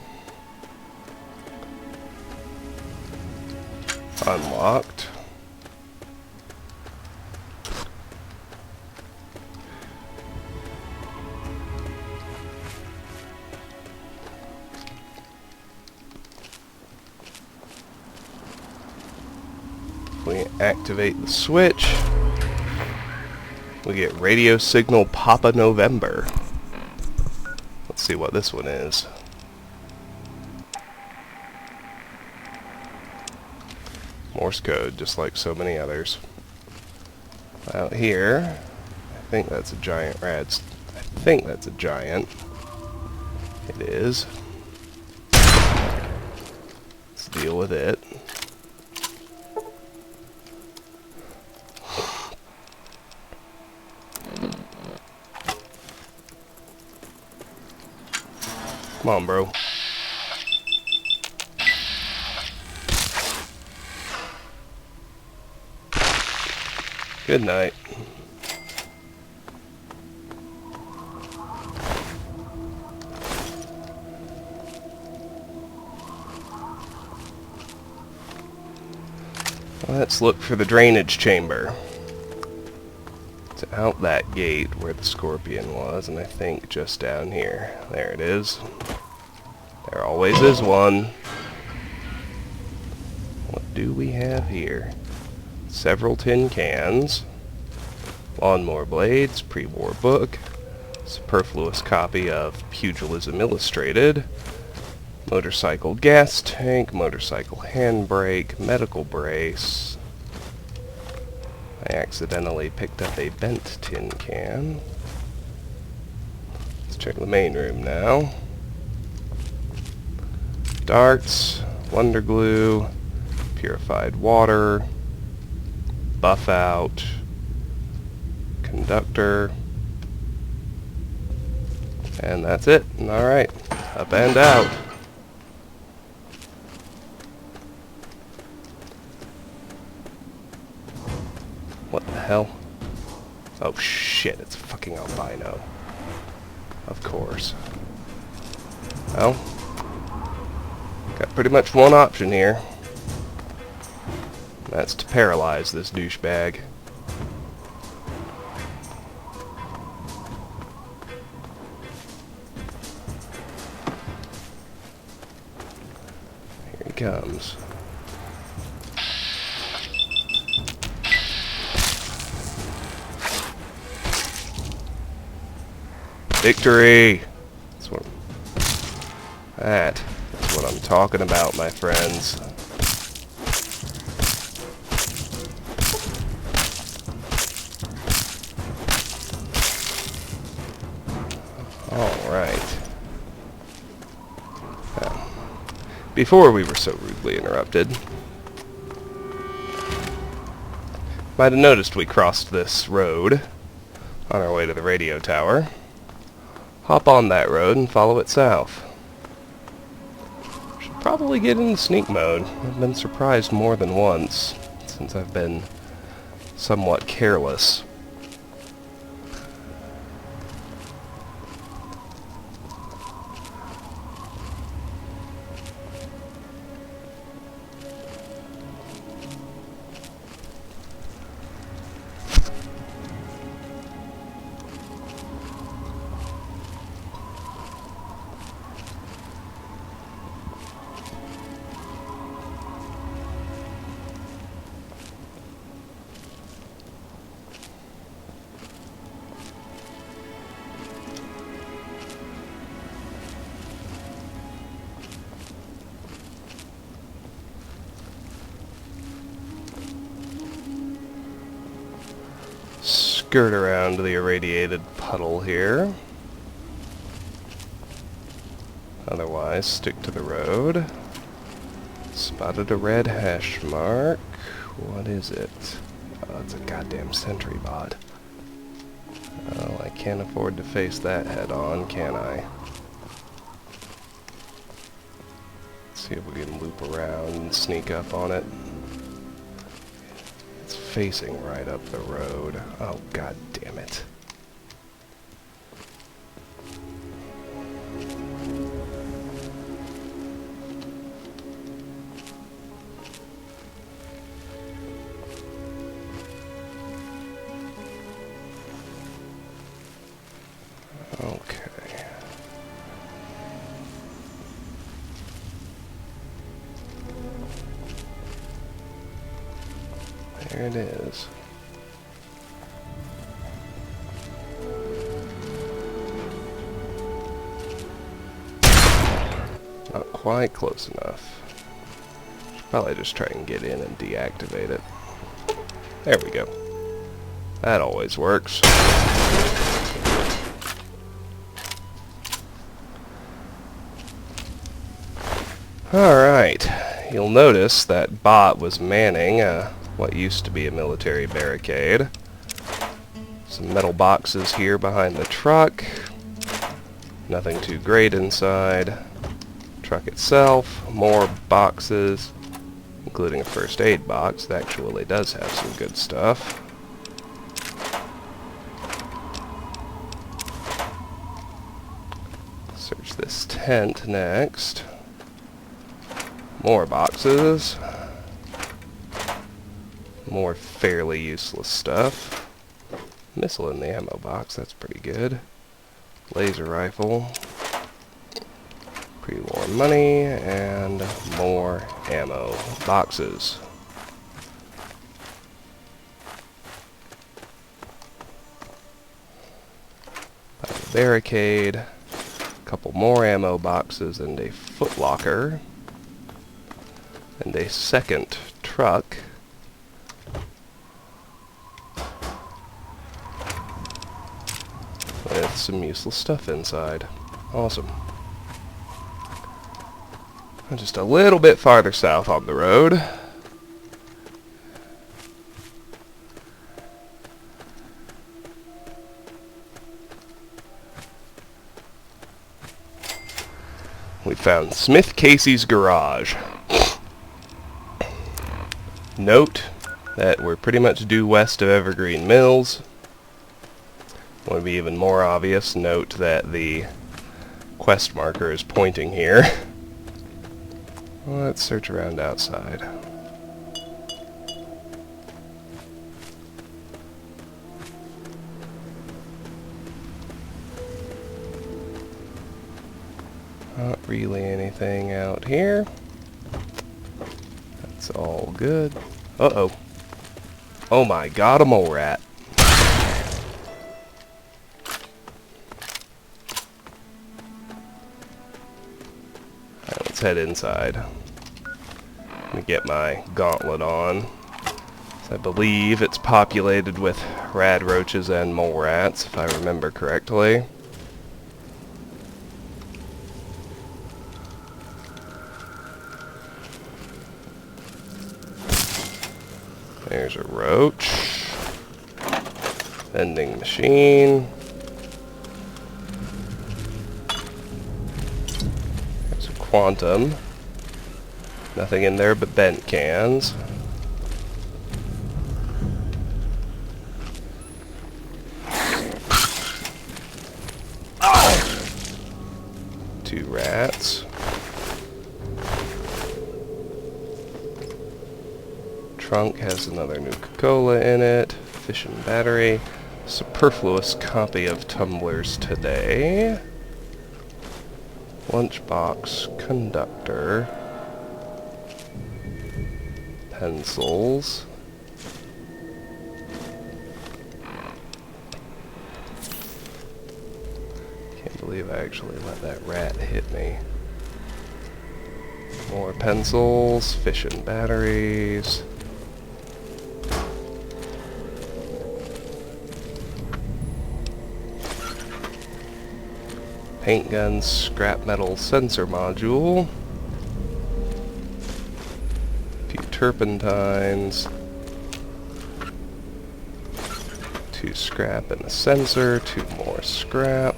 Unlocked. If we activate the switch, we get radio signal Papa November. Let's see what this one is. Morse code, just like so many others. Out here, I think that's a giant rat. I think that's a giant. It is. Let's deal with it. Come on, bro. Good night. Let's look for the drainage chamber. It's out that gate where the scorpion was, and I think just down here. There it is. There always is one. What do we have here? Several tin cans, lawnmower blades, pre-war book, superfluous copy of Pugilism Illustrated, motorcycle gas tank, motorcycle handbrake, medical brace. I accidentally picked up a bent tin can. Let's check the main room now. Darts, wonder glue, purified water, buff out, conductor, and that's it. Alright, up and out. What the hell? Oh shit, it's a fucking albino. Of course. Well, got pretty much one option here. That's to paralyze this douchebag. Here he comes. Victory! That's what I'm talking about, my friends. Alright. Before we were so rudely interrupted, might have noticed we crossed this road on our way to the radio tower. Hop on that road and follow it south. Should probably get into sneak mode. I've been surprised more than once since I've been somewhat careless. Skirt around the irradiated puddle here. Otherwise, stick to the road. Spotted a red hash mark. What is it? Oh, it's a goddamn sentry bot. Well, I can't afford to face that head on, can I? Let's see if we can loop around and sneak up on it. Facing right up the road. Oh, god damn it. Okay. There it is. Not quite close enough. Should probably just try and get in and deactivate it. There we go. That always works. Alright. You'll notice that bot was manning what used to be a military barricade. Some metal boxes here behind the truck. Nothing too great inside. Truck itself, more boxes, including a first aid box that actually does have some good stuff. Search this tent next. More boxes. More fairly useless stuff. Missile in the ammo box, that's pretty good. Laser rifle. Pre-war money, and more ammo boxes. Barricade. A couple more ammo boxes and a footlocker. And a second truck. With some useless stuff inside. Awesome. Just a little bit farther south on the road. We found Smith Casey's garage. Note that we're pretty much due west of Evergreen Mills. Want to be even more obvious, note that the quest marker is pointing here. Let's search around outside. Not really anything out here. That's all good. Uh-oh. Oh my god, a mole rat. Alright, let's head inside. Let me get my gauntlet on. I believe it's populated with rad roaches and mole rats, if I remember correctly. There's a roach. Vending machine. There's a quantum. Nothing in there but bent cans. Two rats. Trunk has another Nuka-Cola in it. Fission battery. Superfluous copy of tumblers today. Lunchbox. Conductor. Pencils. Can't believe I actually let that rat hit me. More pencils. Fission batteries. Paint gun, scrap metal sensor module, a few turpentines, 2 scrap and a sensor, 2 more scrap,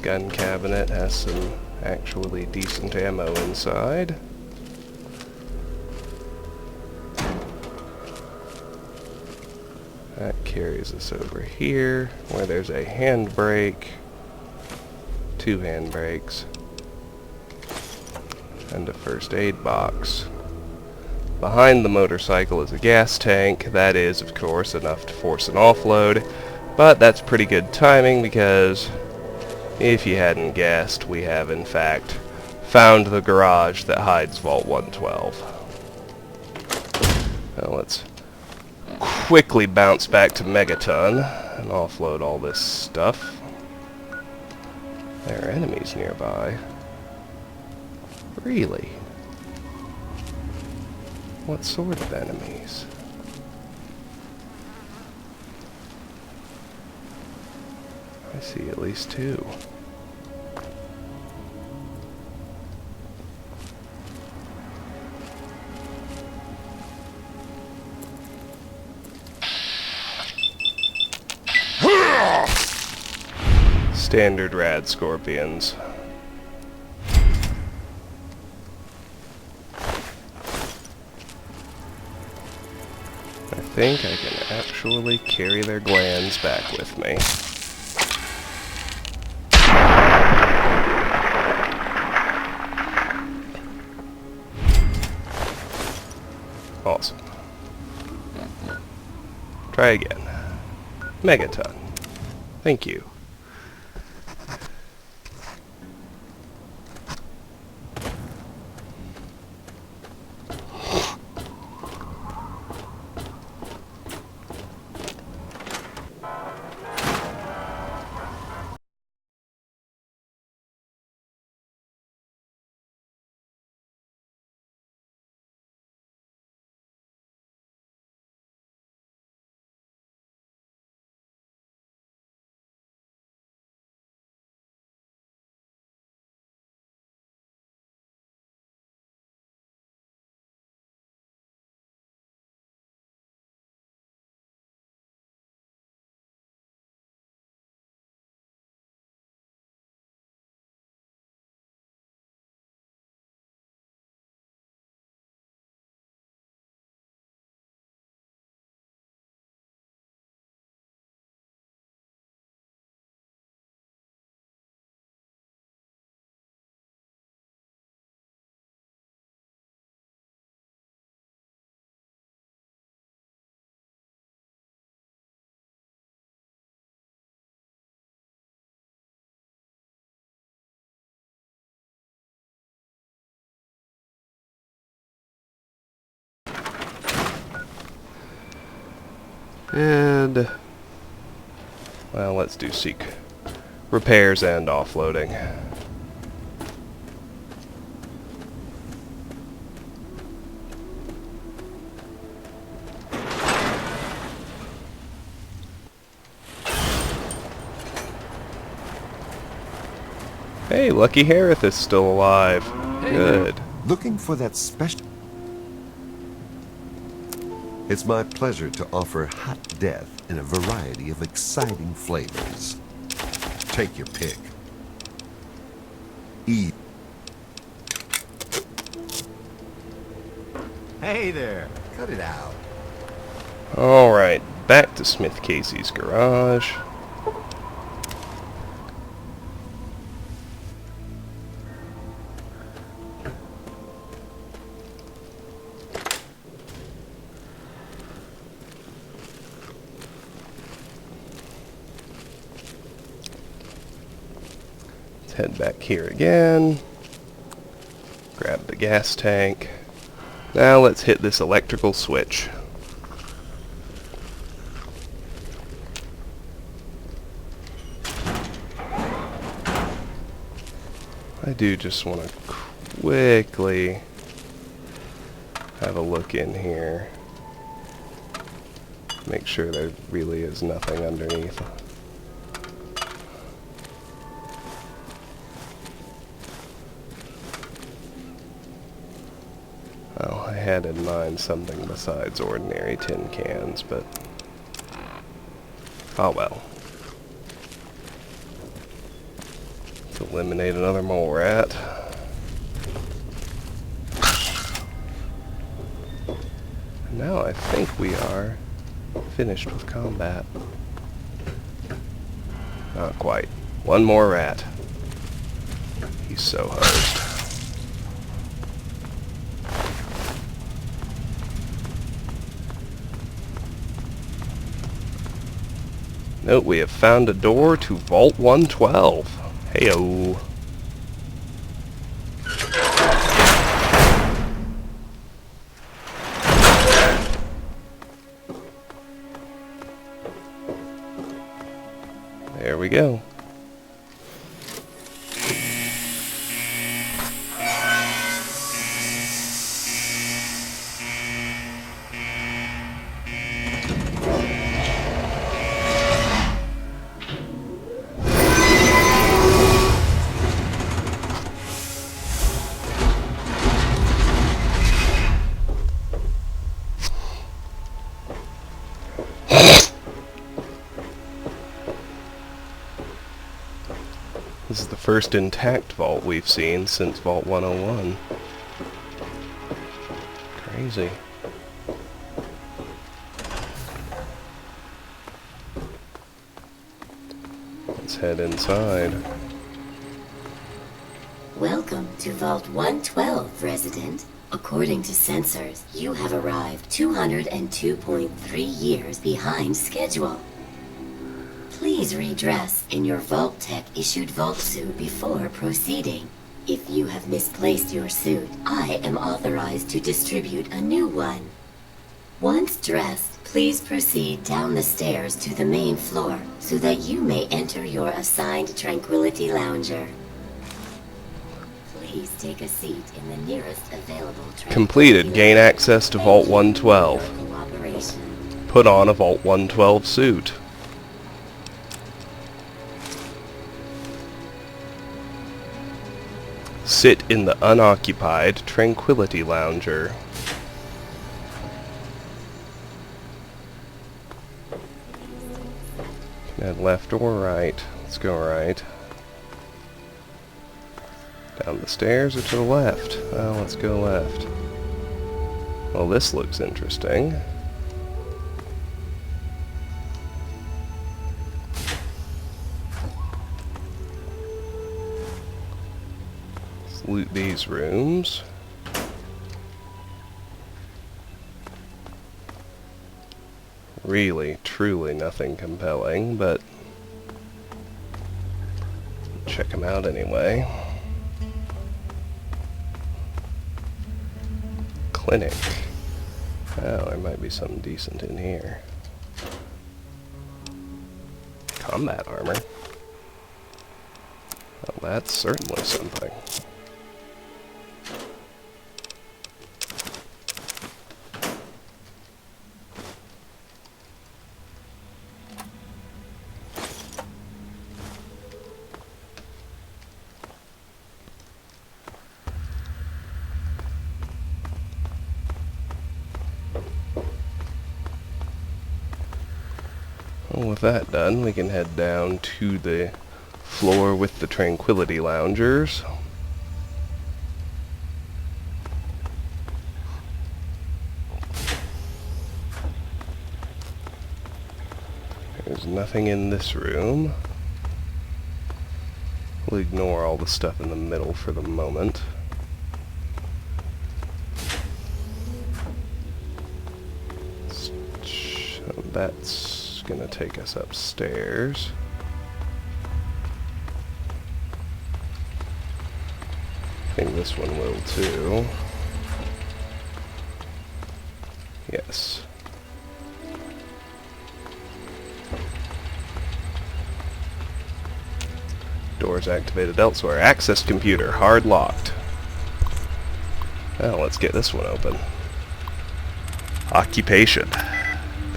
gun cabinet has some actually decent ammo inside. That carries us over here, where there's a handbrake, 2 handbrakes, and a first aid box. Behind the motorcycle is a gas tank. That is, of course, enough to force an offload, but that's pretty good timing because, if you hadn't guessed, we have, in fact, found the garage that hides Vault 112. Now let's quickly bounce back to Megaton and offload all this stuff. There are enemies nearby. Really? What sort of enemies? I see at least 2. Standard rad scorpions. I think I can actually carry their glands back with me. Awesome. Try again. Megaton. Thank you. And, well, let's do seek repairs and offloading. Hey, Lucky Harith is still alive. Hey. Good. Looking for that special... It's my pleasure to offer hot death in a variety of exciting flavors. Take your pick. Eat. Hey there, cut it out. Alright, back to Smith Casey's garage. Head back here again. Grab the gas tank. Now let's hit this electrical switch. I do just want to quickly have a look in here. Make sure there really is nothing underneath. Oh, I had in mind something besides ordinary tin cans, but... oh well. Let's eliminate another mole rat. Now I think we are finished with combat. Not quite. One more rat. He's so hosed. Note we have found a door to Vault 112. Heyo. There we go. This is the first intact vault we've seen since Vault 101. Crazy. Let's head inside. Welcome to Vault 112, resident. According to sensors, you have arrived 202.3 years behind schedule. Please redress in your Vault Tech issued Vault suit before proceeding. If you have misplaced your suit, I am authorized to distribute a new one. Once dressed, please proceed down the stairs to the main floor so that you may enter your assigned Tranquility lounger. Please take a seat in the nearest available Completed. Gain access to Vault 112. Cooperation. Put on a Vault 112 suit. Sit in the unoccupied Tranquility lounger. Can head left or right? Let's go right. Down the stairs or to the left? Well, let's go left. Well, this looks interesting. Let's loot these rooms. Really, truly nothing compelling, but check them out anyway. Clinic. Oh, there might be something decent in here. Combat armor. Well, that's certainly something. Well, with that done, we can head down to the floor with the Tranquility loungers. There's nothing in this room. We'll ignore all the stuff in the middle for the moment. That's gonna take us upstairs. I think this one will too. Yes. Doors activated elsewhere. Access computer, hard locked. Well, let's get this one open. Occupation.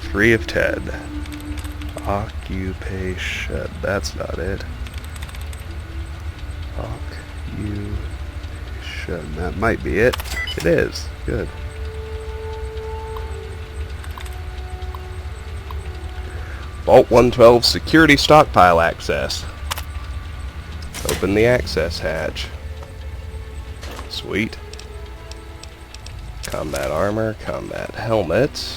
3 of 10. Occupation. That's not it. Occupation. That might be it. It is. Good. Vault 112 security stockpile access. Open the access hatch. Sweet. Combat armor, combat helmet.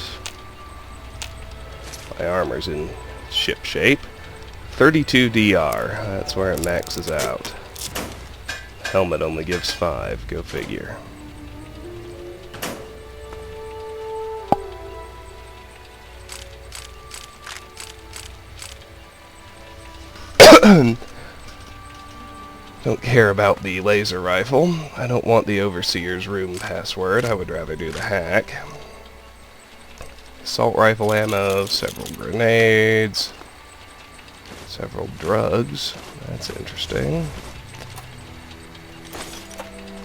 My armor's in ship shape. 32 DR. That's where it maxes out. Helmet only gives 5. Go figure. Don't care about the laser rifle. I don't want the Overseer's room password. I would rather do the hack. Assault rifle ammo, several grenades, several drugs. That's interesting.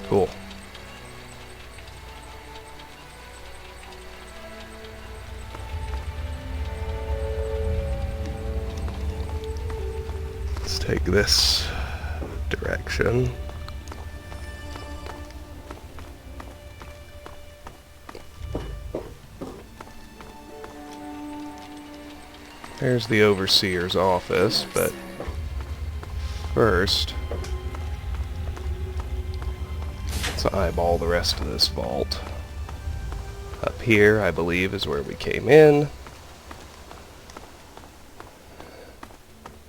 Cool. Let's take this direction. There's the Overseer's office, but first, let's eyeball the rest of this vault. Up here, I believe, is where we came in.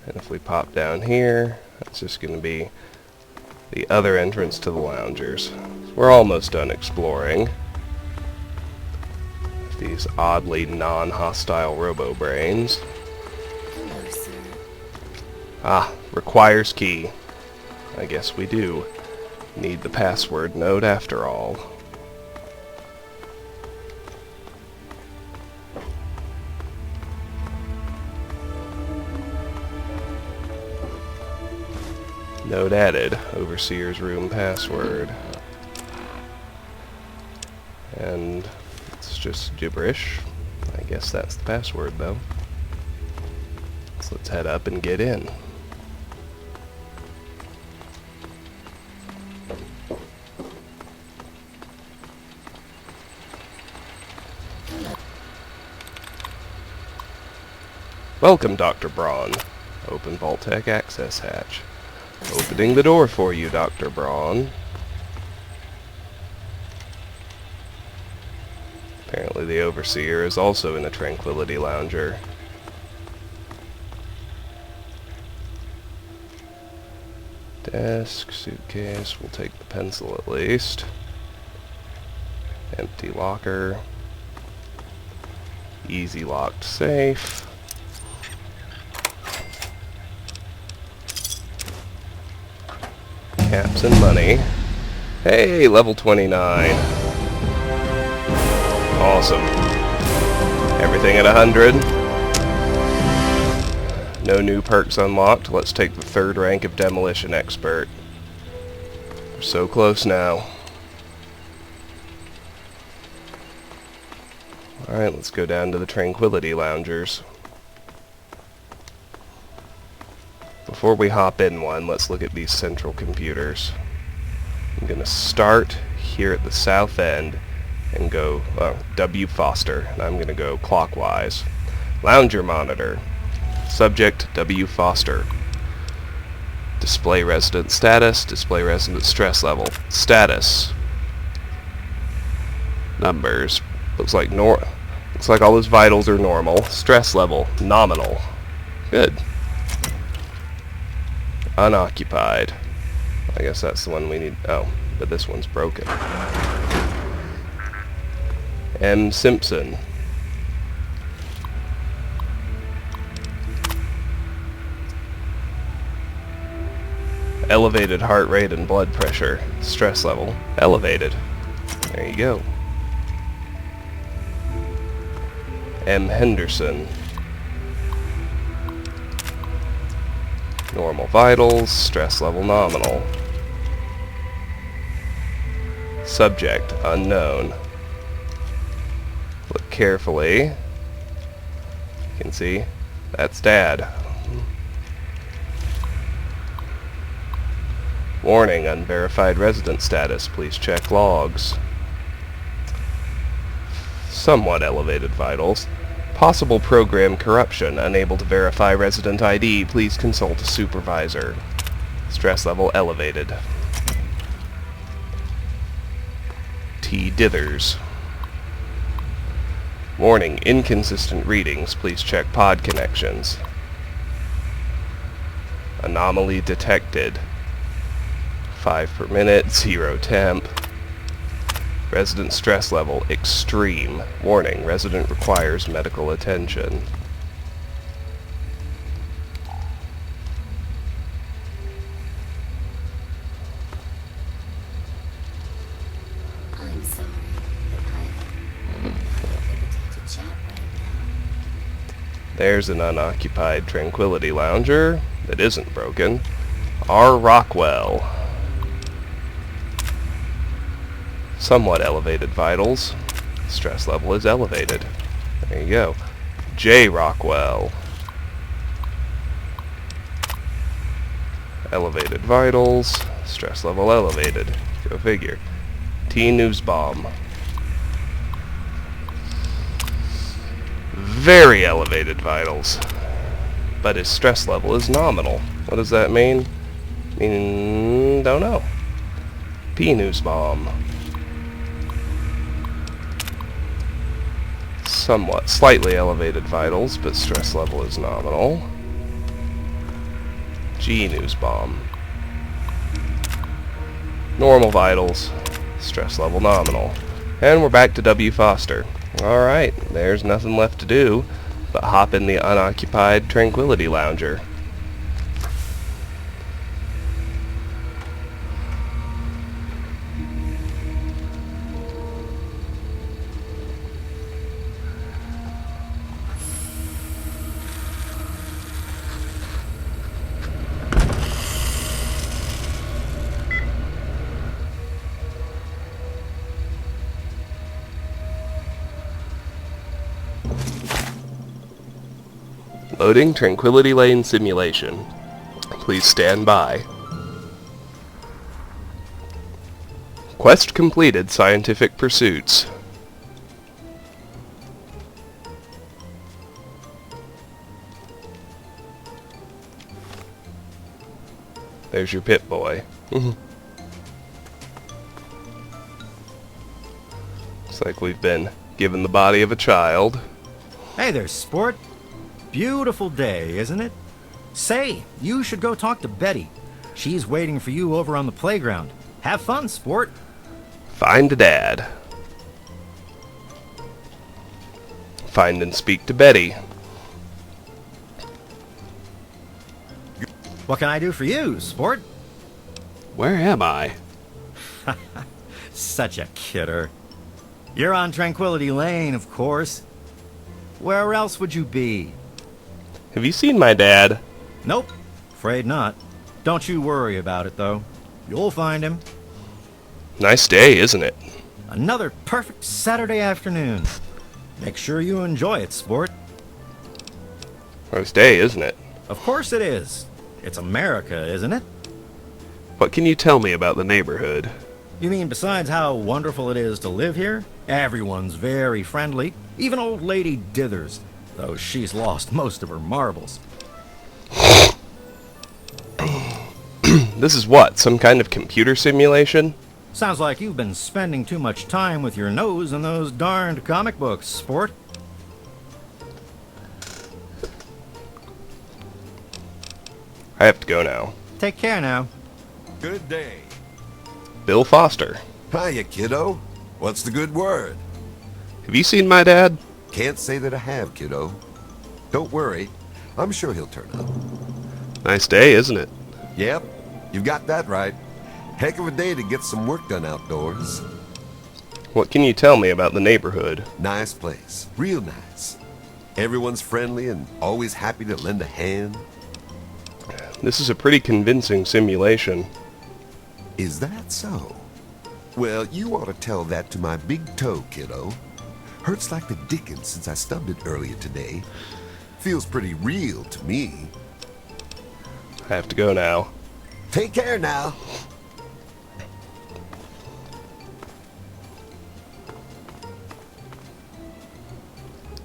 And if we pop down here, that's just going to be the other entrance to the loungers. We're almost done exploring. These oddly non-hostile robo-brains. Hello, sir. Ah, requires key. I guess we do need the password node after all. Node added. Overseer's room password. And it's just gibberish. I guess that's the password, though. So let's head up and get in. Welcome, Dr. Braun. Open Vault-Tec access hatch. Opening the door for you, Dr. Braun. Apparently the Overseer is also in a Tranquility lounger. Desk, suitcase, we'll take the pencil at least. Empty locker. Easy locked safe. Caps and money. Hey, level 29. Awesome. Everything at 100. No new perks unlocked. Let's take the 3rd rank of Demolition Expert. We're so close now. Alright, let's go down to the Tranquility Loungers. Before we hop in one, let's look at these central computers. I'm going to start here at the south end and go W Foster, and I'm going to go clockwise. Lounger monitor. Subject W Foster. Display resident status, display resident stress level. Status. Numbers. Looks like all his vitals are normal. Stress level nominal. Good. Unoccupied. I guess that's the one we need. Oh, but this one's broken. M. Simpson. Elevated heart rate and blood pressure. Stress level elevated. There you go. M. Henderson. Normal vitals, stress level nominal. Subject unknown. Look carefully. You can see that's Dad. Warning, unverified resident status. Please check logs. Somewhat elevated vitals. Possible program corruption. Unable to verify resident ID. Please consult a supervisor. Stress level elevated. T. Dithers. Warning, inconsistent readings. Please check pod connections. Anomaly detected. 5 per minute, 0 temp. Resident stress level extreme. Warning, resident requires medical attention. I'm sorry, but I'm not at liberty to chat right now. There's an unoccupied Tranquility lounger that isn't broken. R. Rockwell. Somewhat elevated vitals. Stress level is elevated. There you go. J. Rockwell. Elevated vitals. Stress level elevated. Go figure. T. Newsbomb. Very elevated vitals. But his stress level is nominal. What does that mean? Don't know. P. Newsbomb. Somewhat slightly elevated vitals, but stress level is nominal. G. Newsbomb. Normal vitals. Stress level nominal. And we're back to W. Foster. Alright, there's nothing left to do but hop in the unoccupied Tranquility Lounger. Loading Tranquility Lane simulation. Please stand by. Quest completed. Scientific pursuits. There's your pit boy. Looks like we've been given the body of a child. Hey there, sport. Beautiful day, isn't it? Say, you should go talk to Betty. She's waiting for you over on the playground. Have fun, sport. Find a dad. Find and speak to Betty. What can I do for you, sport? Where am I? Such a kidder. You're on Tranquility Lane, of course. Where else would you be? Have you seen my dad? Nope, afraid not. Don't you worry about it, though. You'll find him. Nice day, isn't it? Another perfect Saturday afternoon. Make sure you enjoy it, sport. Nice day, isn't it? Of course it is. It's America, isn't it? What can you tell me about the neighborhood? You mean besides how wonderful it is to live here? Everyone's very friendly. Even old lady Dithers, though she's lost most of her marbles. This is what? Some kind of computer simulation? Sounds like you've been spending too much time with your nose in those darned comic books, sport. I have to go now. Take care now. Good day. Bill Foster. Hiya, kiddo. What's the good word? Have you seen my dad? Can't say that I have, kiddo. Don't worry. I'm sure he'll turn up. Nice day, isn't it? Yep, you've got that right. Heck of a day to get some work done outdoors. What can you tell me about the neighborhood? Nice place. Real nice. Everyone's friendly and always happy to lend a hand. This is a pretty convincing simulation. Is that so? Well, you ought to tell that to my big toe, kiddo. Hurts like the dickens since I stubbed it earlier today. Feels pretty real to me. I have to go now. Take care now.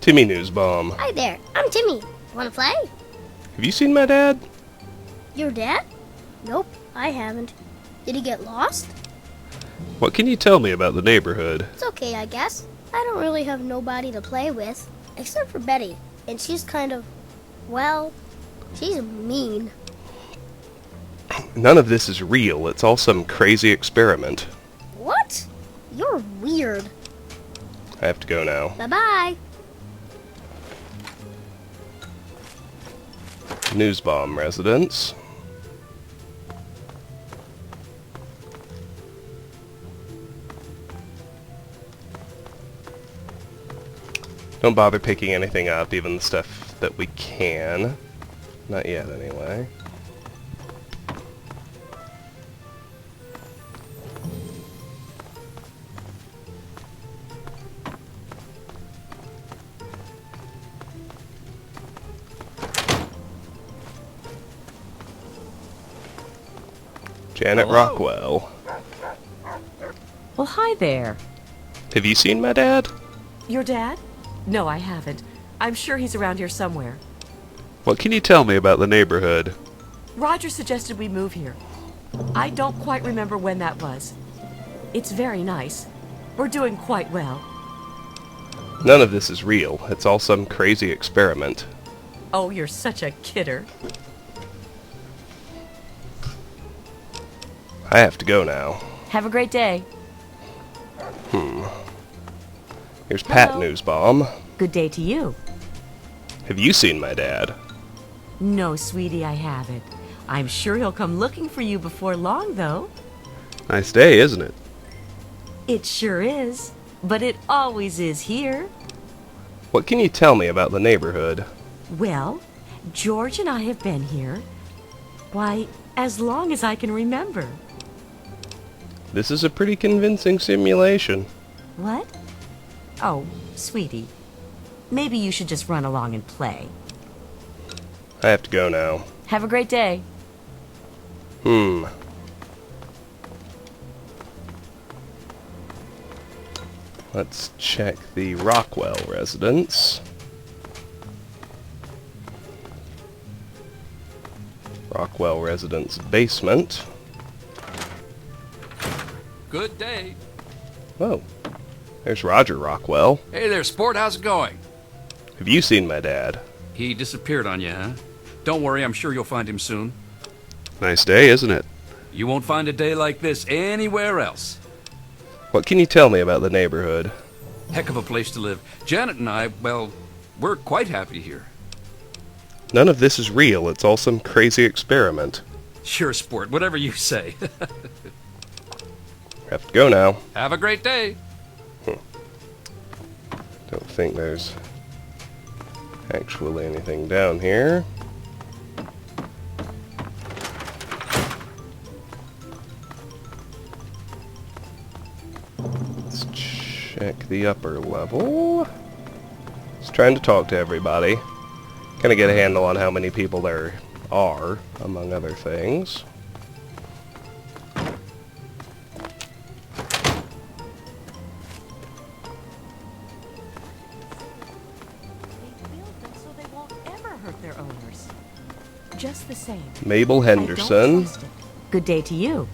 Timmy Newsbomb. Hi there, I'm Timmy. Wanna play? Have you seen my dad? Your dad? Nope, I haven't. Did he get lost? What can you tell me about the neighborhood? It's okay, I guess. I don't really have nobody to play with, except for Betty. And she's kind of, well, she's mean. None of this is real. It's all some crazy experiment. What? You're weird. I have to go now. Bye-bye. Newsbomb residence. Don't bother picking anything up, even the stuff that we can. Not yet, anyway. Janet Hello. Rockwell. Well, hi there. Have you seen my dad? Your dad? No, I haven't. I'm sure he's around here somewhere. What can you tell me about the neighborhood? Roger suggested we move here. I don't quite remember when that was. It's very nice. We're doing quite well. None of this is real. It's all some crazy experiment. Oh, you're such a kidder. I have to go now. Have a great day. Here's Pat Hello. Newsbomb. Good day to you. Have you seen my dad? No, sweetie, I haven't. I'm sure he'll come looking for you before long, though. Nice day, isn't it? It sure is. But it always is here. What can you tell me about the neighborhood? Well, George and I have been here, why, as long as I can remember. This is a pretty convincing simulation. What? Oh, sweetie. Maybe you should just run along and play. I have to go now. Have a great day. Let's check the Rockwell residence. Rockwell residence basement. Good day. Oh, there's Roger Rockwell. Hey there, sport. How's it going? Have you seen my dad? He disappeared on you, huh? Don't worry, I'm sure you'll find him soon. Nice day, isn't it? You won't find a day like this anywhere else. What can you tell me about the neighborhood? Heck of a place to live. Janet and I, well, we're quite happy here. None of this is real. It's all some crazy experiment. Sure, sport. Whatever you say. Have to go now. Have a great day. Don't think there's actually anything down here. Let's check the upper level. Just trying to talk to everybody. Kind of get a handle on how many people there are, among other things. So they won't ever hurt their owners. Just the same. Mabel I don't Henderson. trust it. Good day to you.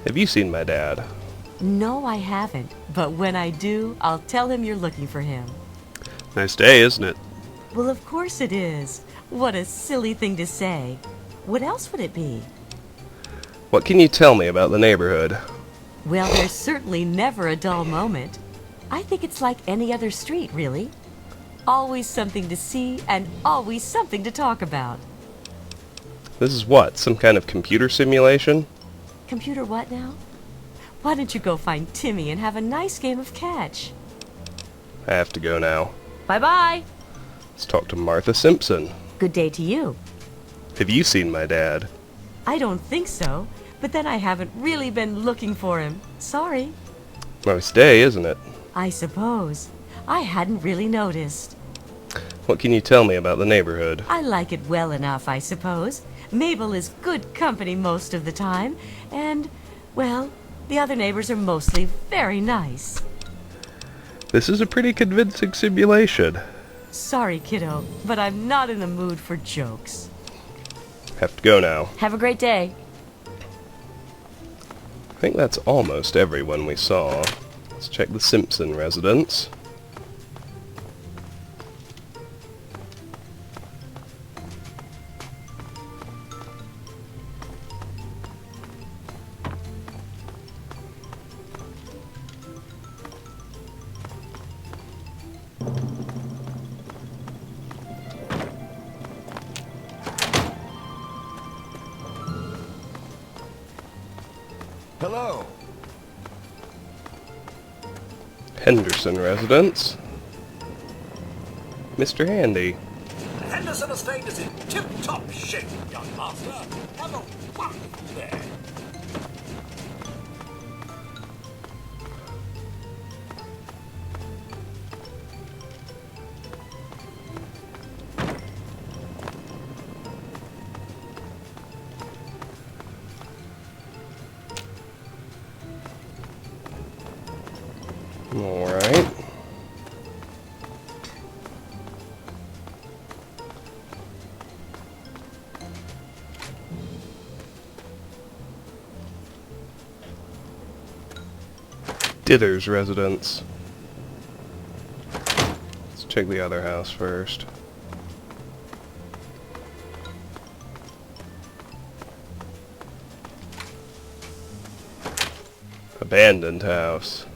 Have you seen my dad? No, I haven't. But when I do, I'll tell him you're looking for him. Nice day, isn't it? Well, of course it is. What a silly thing to say. What else would it be? What can you tell me about the neighborhood? Well, there's certainly never a dull moment. I think it's like any other street, really. Always something to see and always something to talk about. This is what? Some kind of computer simulation? Computer what now? Why don't you go find Timmy and have a nice game of catch? I have to go now. Bye-bye. Let's talk to Martha Simpson. Good day to you. Have you seen my dad? I don't think so, but then I haven't really been looking for him. Sorry. Nice day, isn't it? I suppose. I hadn't really noticed. What can you tell me about the neighborhood? I like it well enough, I suppose. Mabel is good company most of the time, and, well, the other neighbors are mostly very nice. This is a pretty convincing simulation. Sorry, kiddo, but I'm not in the mood for jokes. Have to go now. Have a great day. I think that's almost everyone we saw. Let's check the Simpson residence. Hello. Henderson residence. Mr. Handy. Henderson Estate is in tip-top shape, young master. Have a wonderful day. Alright. Dither's residence. Let's check the other house first. Abandoned house.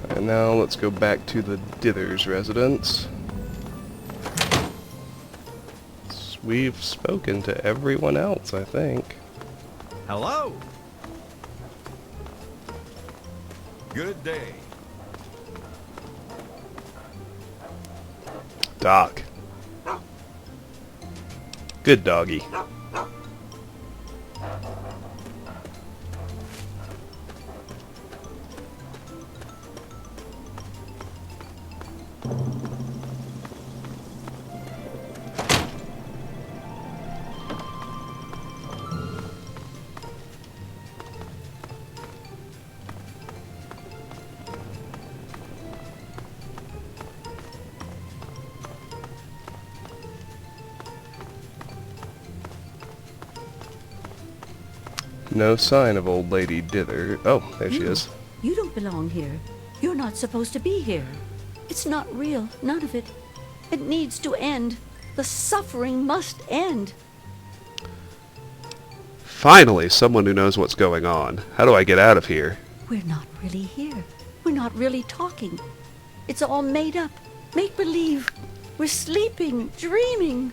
And now let's go back to the Dither's residence. We've spoken to everyone else, I think. Hello? Good day. Doc. Good doggy. No sign of old lady Dither. Oh, there she is. You don't belong here. You're not supposed to be here. It's not real, none of it. It needs to end. The suffering must end. Finally, someone who knows what's going on. How do I get out of here? We're not really here. We're not really talking. It's all made up. Make believe. We're sleeping, dreaming.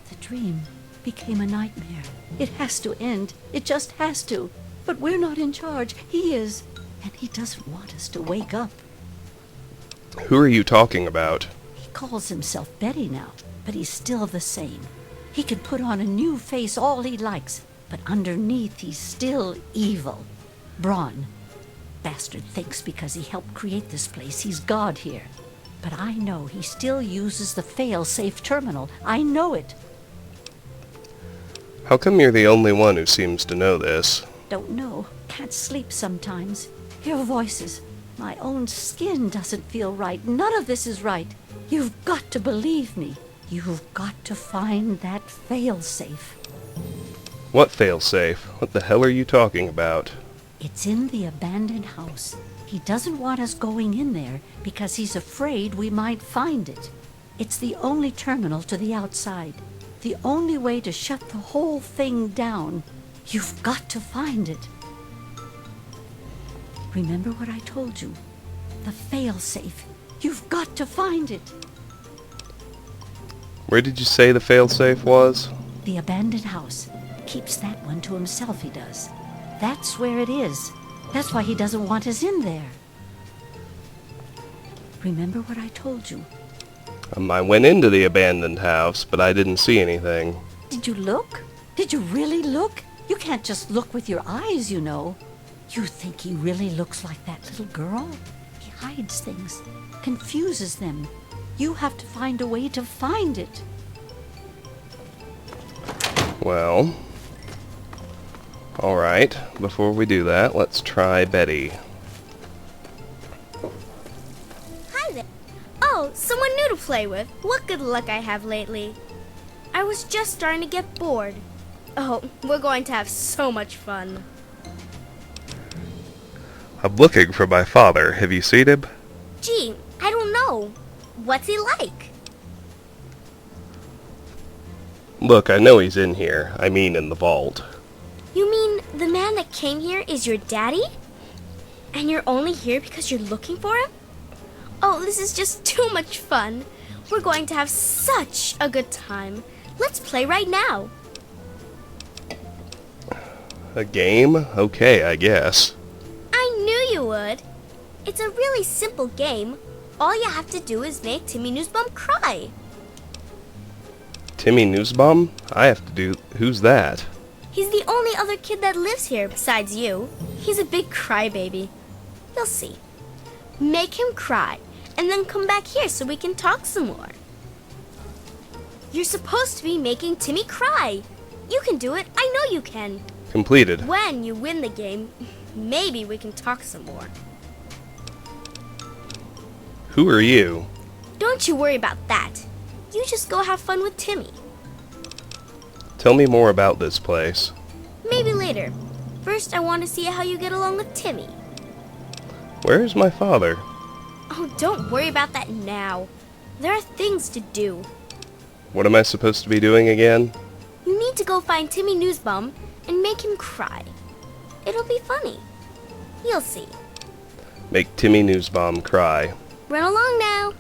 The dream became a nightmare. It has to end. It just has to. But we're not in charge. He is. And he doesn't want us to wake up. Who are you talking about? He calls himself Betty now, but he's still the same. He can put on a new face all he likes, but underneath he's still evil. Braun. Bastard thinks because he helped create this place, he's God here. But I know he still uses the fail-safe terminal. I know it. How come you're the only one who seems to know this? Don't know. Can't sleep sometimes. Hear voices. My own skin doesn't feel right. None of this is right. You've got to believe me. You've got to find that fail-safe. What failsafe? What the hell are you talking about? It's in the abandoned house. He doesn't want us going in there because he's afraid we might find it. It's the only terminal to the outside. The only way to shut the whole thing down. You've got to find it. Remember what I told you? The fail-safe. You've got to find it. Where did you say the failsafe was? The abandoned house. Keeps that one to himself, he does. That's where it is. That's why he doesn't want us in there. Remember what I told you? I went into the abandoned house, but I didn't see anything. Did you look? Did you really look? You can't just look with your eyes, you know. You think he really looks like that little girl? He hides things, confuses them. You have to find a way to find it. Well, alright. Before we do that, let's try Betty. Hi there. Oh, someone new to play with. What good luck I have lately. I was just starting to get bored. Oh, we're going to have so much fun. I'm looking for my father. Have you seen him? Gee, I don't know. What's he like? Look, I know he's in here. I mean in the vault. You mean the man that came here is your daddy? And you're only here because you're looking for him? Oh, this is just too much fun. We're going to have such a good time. Let's play right now. A game? Okay, I guess. I knew you would. It's a really simple game. All you have to do is make Timmy Newsbum cry. Timmy Newsbaum? I have to do... Who's that? He's the only other kid that lives here besides you. He's a big crybaby. You'll see. Make him cry, and then come back here so we can talk some more. You're supposed to be making Timmy cry. You can do it. I know you can. Completed. When you win the game, maybe we can talk some more. Who are you? Don't you worry about that. You just go have fun with Timmy. Tell me more about this place. Maybe later. First, I want to see how you get along with Timmy. Where is my father? Oh, don't worry about that now. There are things to do. What am I supposed to be doing again? You need to go find Timmy Newsbum and make him cry. It'll be funny. You'll see. Make Timmy Newsbaum cry. Run along now.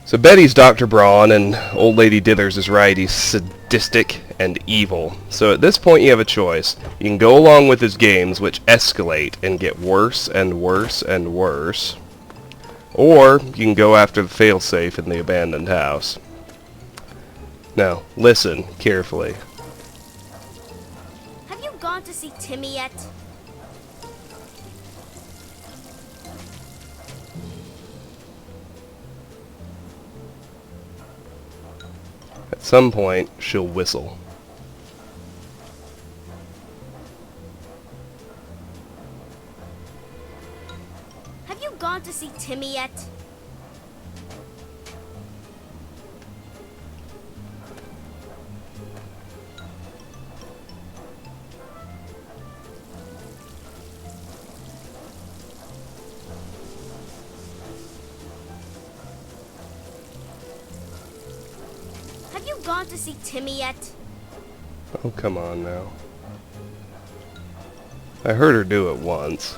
So Betty's Dr. Braun, and Old Lady Dithers is right. He's sadistic and evil. So at this point you have a choice. You can go along with his games, which escalate and get worse and worse and worse. Or you can go after the failsafe in the abandoned house. Now, listen carefully. Have you gone to see Timmy yet? At some point, she'll whistle. Have you gone to see Timmy yet? Have you gone to see Timmy yet? Oh, come on now. I heard her do it once.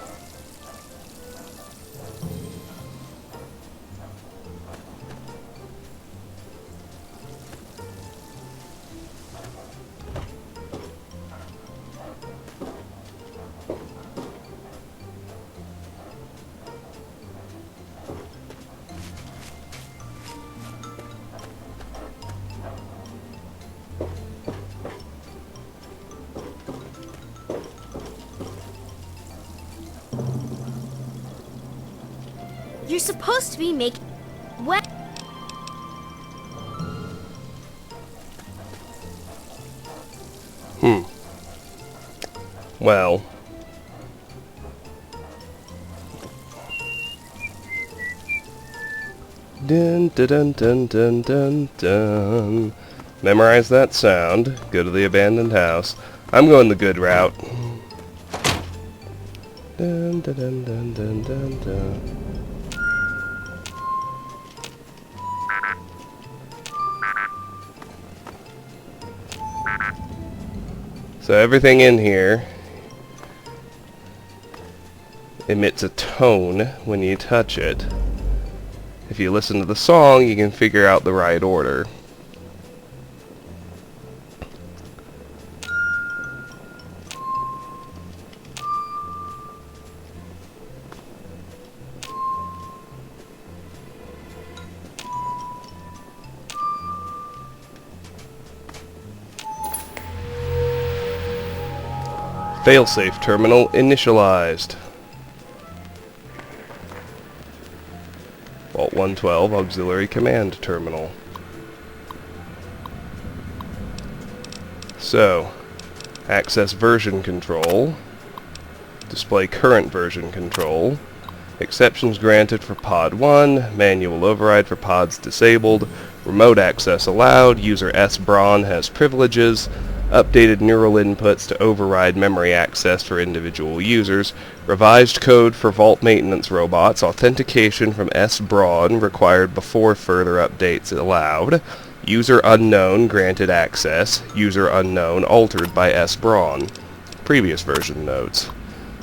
You're supposed to be making... What? Well... Dun dun dun dun dun dun. Memorize that sound. Go to the abandoned house. I'm going the good route. Dun dun dun dun dun dun dun. So everything in here emits a tone when you touch it. If you listen to the song, you can figure out the right order. Failsafe terminal initialized. Vault 112 auxiliary command terminal. So, access version control, display current version control, exceptions granted for pod 1, manual override for pods disabled, remote access allowed, user S. Braun has privileges, updated neural inputs to override memory access for individual users, revised code for vault maintenance robots, authentication from S. Braun required before further updates allowed, user unknown granted access, user unknown altered by S. Braun. Previous version notes.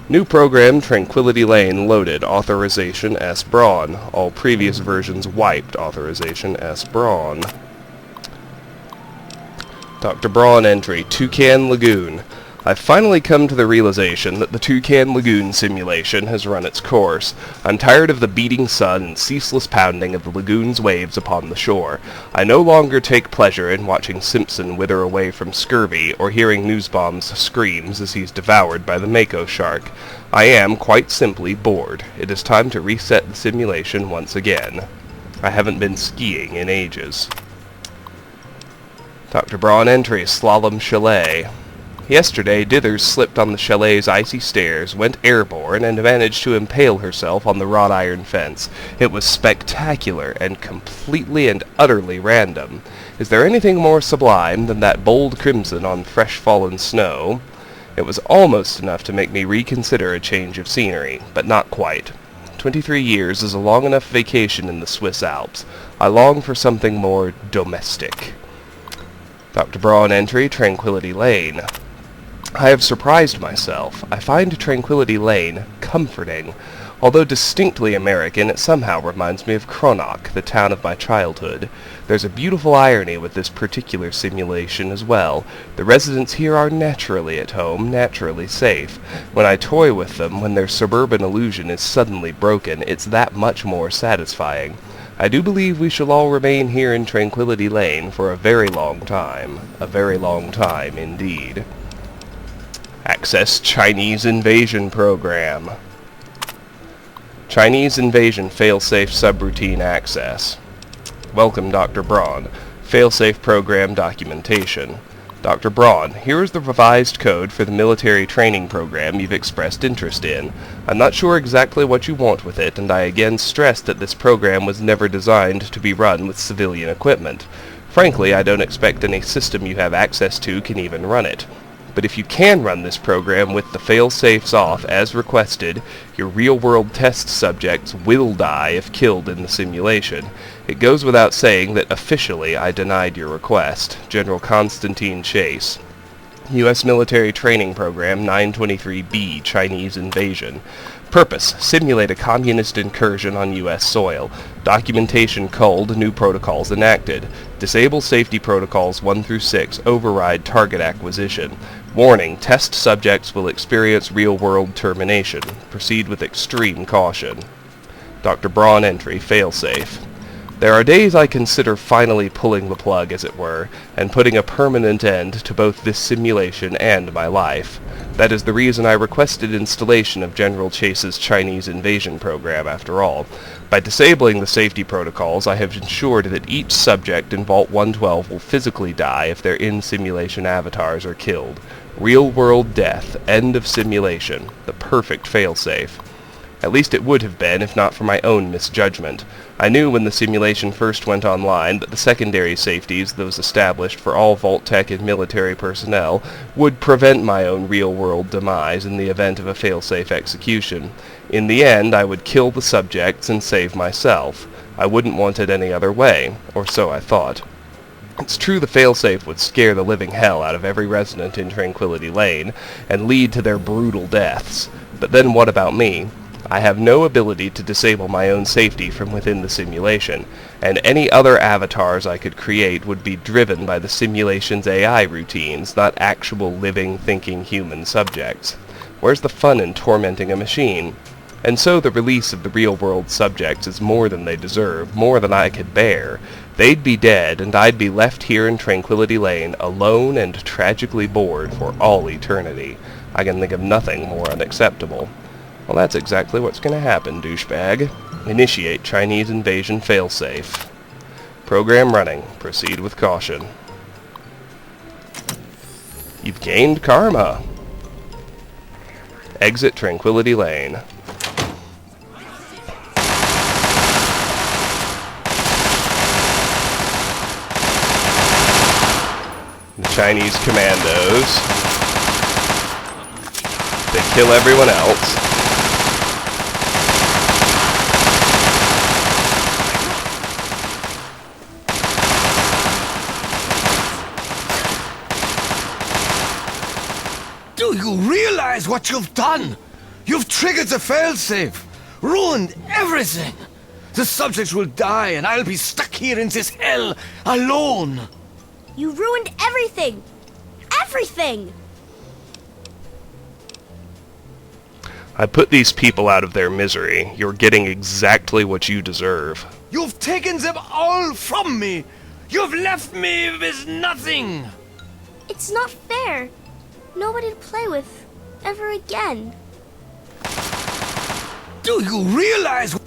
New program Tranquility Lane loaded, authorization S. Braun. All previous versions wiped, authorization S. Braun. Dr. Braun entry, Toucan Lagoon. I've finally come to the realization that the Toucan Lagoon simulation has run its course. I'm tired of the beating sun and ceaseless pounding of the lagoon's waves upon the shore. I no longer take pleasure in watching Simpson wither away from scurvy, or hearing Newsbaum's screams as he's devoured by the Mako shark. I am, quite simply, bored. It is time to reset the simulation once again. I haven't been skiing in ages. Dr. Braun entry, Slalom Chalet. Yesterday, Dithers slipped on the chalet's icy stairs, went airborne, and managed to impale herself on the wrought iron fence. It was spectacular, and completely and utterly random. Is there anything more sublime than that bold crimson on fresh fallen snow? It was almost enough to make me reconsider a change of scenery, but not quite. 23 years is a long enough vacation in the Swiss Alps. I long for something more domestic. Dr. Braun entry, Tranquility Lane. I have surprised myself. I find Tranquility Lane comforting. Although distinctly American, it somehow reminds me of Kronach, the town of my childhood. There's a beautiful irony with this particular simulation as well. The residents here are naturally at home, naturally safe. When I toy with them, when their suburban illusion is suddenly broken, it's that much more satisfying. I do believe we shall all remain here in Tranquility Lane for a very long time. A very long time indeed. Access Chinese Invasion Program. Chinese Invasion Failsafe Subroutine Access. Welcome, Dr. Braun. Failsafe Program Documentation. Dr. Braun, here is the revised code for the military training program you've expressed interest in. I'm not sure exactly what you want with it, and I again stress that this program was never designed to be run with civilian equipment. Frankly, I don't expect any system you have access to can even run it. But if you can run this program with the fail-safes off as requested, your real-world test subjects will die if killed in the simulation. It goes without saying that officially I denied your request. General Constantine Chase. U.S. Military Training Program 923B, Chinese Invasion. Purpose: simulate a communist incursion on U.S. soil. Documentation culled, new protocols enacted. Disable safety protocols 1 through 6, override target acquisition. Warning: test subjects will experience real-world termination. Proceed with extreme caution. Dr. Braun entry, failsafe. There are days I consider finally pulling the plug, as it were, and putting a permanent end to both this simulation and my life. That is the reason I requested installation of General Chase's Chinese Invasion Program, after all. By disabling the safety protocols, I have ensured that each subject in Vault 112 will physically die if their in-simulation avatars are killed. Real-world death, end of simulation, the perfect failsafe. At least it would have been, if not for my own misjudgment. I knew when the simulation first went online that the secondary safeties, those established for all Vault Tech and military personnel, would prevent my own real-world demise in the event of a failsafe execution. In the end, I would kill the subjects and save myself. I wouldn't want it any other way, or so I thought. It's true the failsafe would scare the living hell out of every resident in Tranquility Lane, and lead to their brutal deaths. But then what about me? I have no ability to disable my own safety from within the simulation, and any other avatars I could create would be driven by the simulation's AI routines, not actual living, thinking human subjects. Where's the fun in tormenting a machine? And so the release of the real-world subjects is more than they deserve, more than I could bear. They'd be dead, and I'd be left here in Tranquility Lane, alone and tragically bored for all eternity. I can think of nothing more unacceptable. Well, that's exactly what's going to happen, douchebag. Initiate Chinese Invasion failsafe. Program running. Proceed with caution. You've gained karma. Exit Tranquility Lane. The Chinese commandos. They kill everyone else. Do you realize what you've done? You've triggered the failsafe, ruined everything. The subjects will die and I'll be stuck here in this hell alone. You ruined everything! Everything! I put these people out of their misery. You're getting exactly what you deserve. You've taken them all from me. You've left me with nothing. It's not fair. Nobody to play with ever again. Do you realize?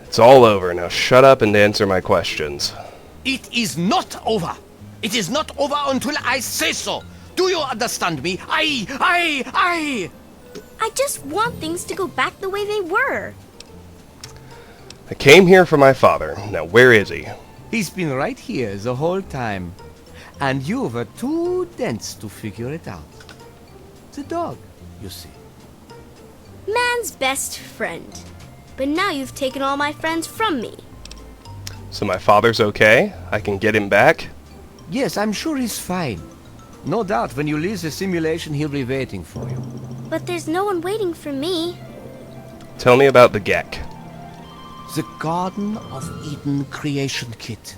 It's all over. Now shut up and answer my questions. It is not over. It is not over until I say so. Do you understand me? I. I just want things to go back the way they were. I came here for my father. Now, where is he? He's been right here the whole time. And you were too dense to figure it out. The dog, you see. Man's best friend. But now you've taken all my friends from me. So my father's okay? I can get him back? Yes, I'm sure he's fine. No doubt when you leave the simulation, he'll be waiting for you. But there's no one waiting for me. Tell me about the Gek. The Garden of Eden creation kit.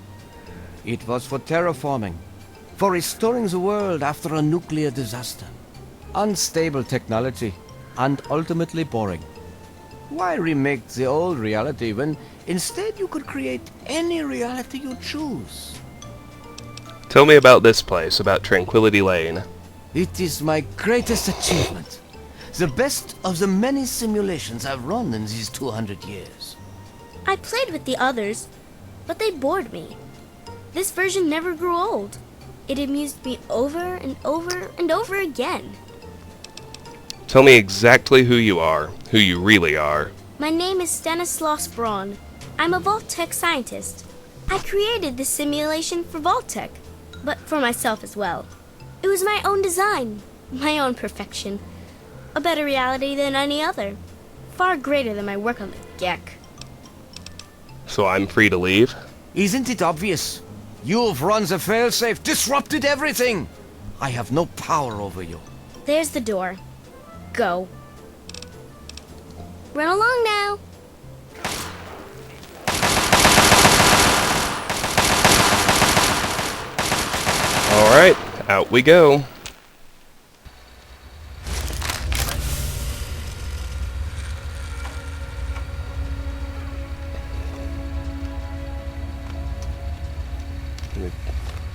It was for terraforming, for restoring the world after a nuclear disaster. Unstable technology, and ultimately boring. Why remake the old reality when instead you could create any reality you choose? Tell me about this place, about Tranquility Lane. It is my greatest achievement. The best of the many simulations I've run in these 200 years. I played with the others, but they bored me. This version never grew old. It amused me over and over and over again. Tell me exactly who you are, who you really are. My name is Stanislaus Braun. I'm a Vault-Tec scientist. I created this simulation for Vault-Tec, but for myself as well. It was my own design, my own perfection. A better reality than any other. Far greater than my work on the Gek. So I'm free to leave? Isn't it obvious? You've run the failsafe, disrupted everything. I have no power over you. There's the door. Go. Run along now. Alright, out we go.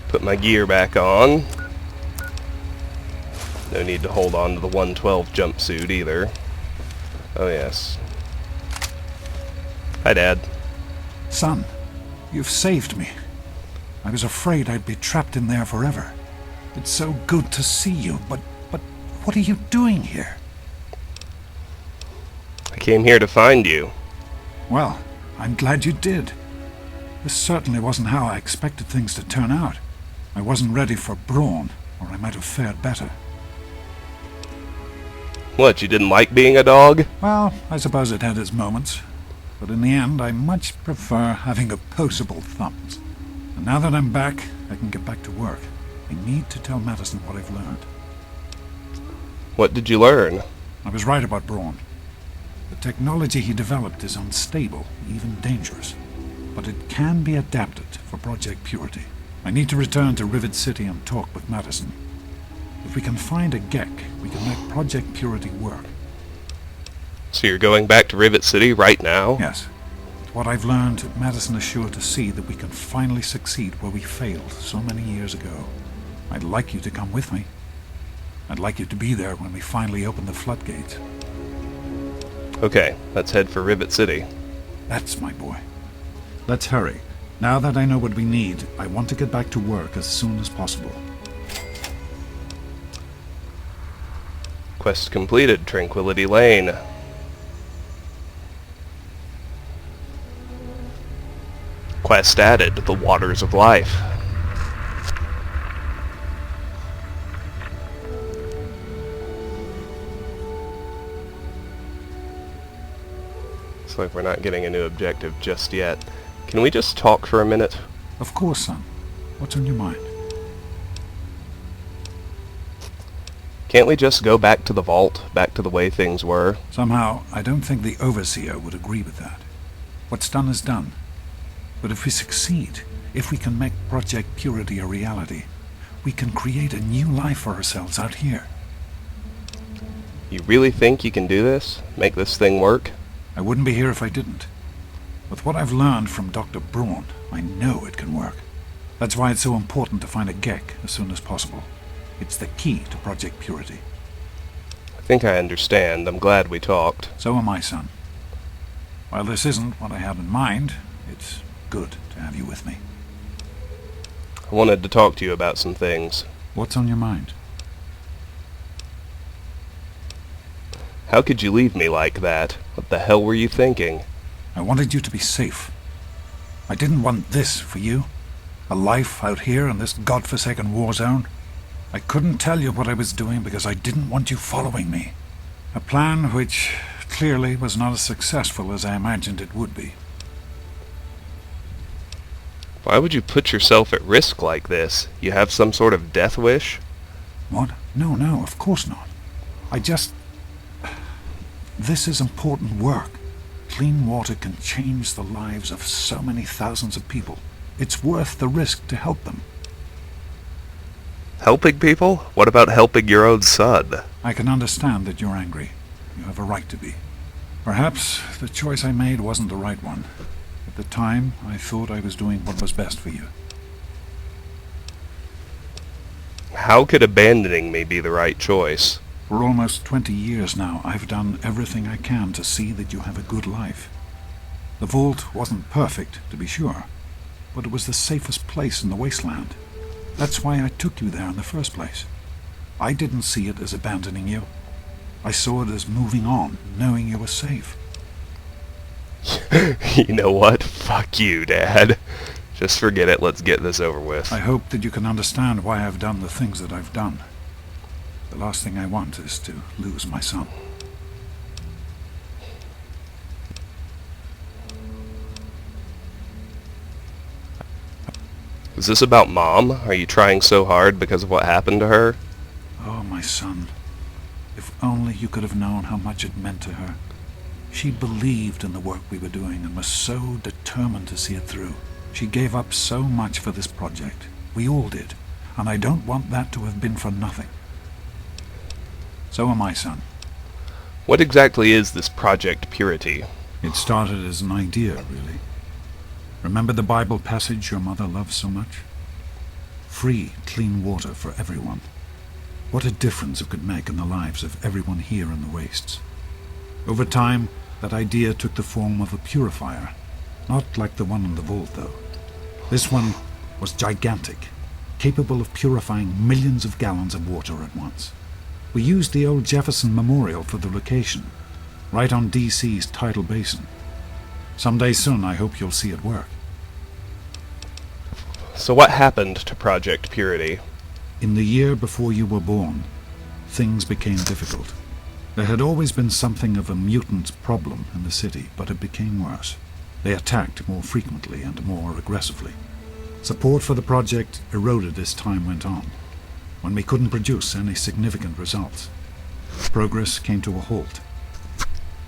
Put my gear back on. No need to hold on to the 112 jumpsuit either. Oh yes. Hi, Dad. Son, you've saved me. I was afraid I'd be trapped in there forever. It's so good to see you, but what are you doing here? I came here to find you. Well, I'm glad you did. This certainly wasn't how I expected things to turn out. I wasn't ready for brawn, or I might have fared better. What, you didn't like being a dog? Well, I suppose it had its moments. But in the end, I much prefer having opposable thumbs. And now that I'm back, I can get back to work. I need to tell Madison what I've learned. What did you learn? I was right about Braun. The technology he developed is unstable, even dangerous. But it can be adapted for Project Purity. I need to return to Rivet City and talk with Madison. If we can find a Gek, we can make Project Purity work. So you're going back to Rivet City right now? Yes. With what I've learned, Madison is sure to see that we can finally succeed where we failed so many years ago. I'd like you to come with me. I'd like you to be there when we finally open the floodgates. Okay, let's head for Rivet City. That's my boy. Let's hurry. Now that I know what we need, I want to get back to work as soon as possible. Quest completed, Tranquility Lane. Quest added, the Waters of Life. Looks like we're not getting a new objective just yet. Can we just talk for a minute? Of course, son. What's on your mind? Can't we just go back to the vault, back to the way things were? Somehow, I don't think the Overseer would agree with that. What's done is done. But if we succeed, if we can make Project Purity a reality, we can create a new life for ourselves out here. You really think you can do this? Make this thing work? I wouldn't be here if I didn't. With what I've learned from Dr. Braun, I know it can work. That's why it's so important to find a Gek as soon as possible. It's the key to Project Purity. I think I understand. I'm glad we talked. So am I, son. While this isn't what I had in mind, it's good to have you with me. I wanted to talk to you about some things. What's on your mind? How could you leave me like that? What the hell were you thinking? I wanted you to be safe. I didn't want this for you. A life out here in this godforsaken war zone. I couldn't tell you what I was doing because I didn't want you following me. A plan which clearly was not as successful as I imagined it would be. Why would you put yourself at risk like this? You have some sort of death wish? What? No, of course not. I just... This is important work. Clean water can change the lives of so many thousands of people. It's worth the risk to help them. Helping people? What about helping your own son? I can understand that you're angry. You have a right to be. Perhaps the choice I made wasn't the right one. At the time, I thought I was doing what was best for you. How could abandoning me be the right choice? For almost 20 years now, I've done everything I can to see that you have a good life. The vault wasn't perfect, to be sure, but it was the safest place in the wasteland. That's why I took you there in the first place. I didn't see it as abandoning you. I saw it as moving on, knowing you were safe. You know what? Fuck you, Dad. Just forget it. Let's get this over with. I hope that you can understand why I've done the things that I've done. The last thing I want is to lose my son. Is this about Mom? Are you trying so hard because of what happened to her? Oh, my son. If only you could have known how much it meant to her. She believed in the work we were doing and was so determined to see it through. She gave up so much for this project. We all did. And I don't want that to have been for nothing. So am I, son. What exactly is this Project Purity? It started as an idea, really. Remember the Bible passage your mother loves so much? Free, clean water for everyone. What a difference it could make in the lives of everyone here in the wastes. Over time, that idea took the form of a purifier. Not like the one in the vault, though. This one was gigantic, capable of purifying millions of gallons of water at once. We used the old Jefferson Memorial for the location, right on DC's tidal basin. Someday soon, I hope you'll see it work. So what happened to Project Purity? In the year before you were born, things became difficult. There had always been something of a mutant problem in the city, but it became worse. They attacked more frequently and more aggressively. Support for the project eroded as time went on. When we couldn't produce any significant results, progress came to a halt.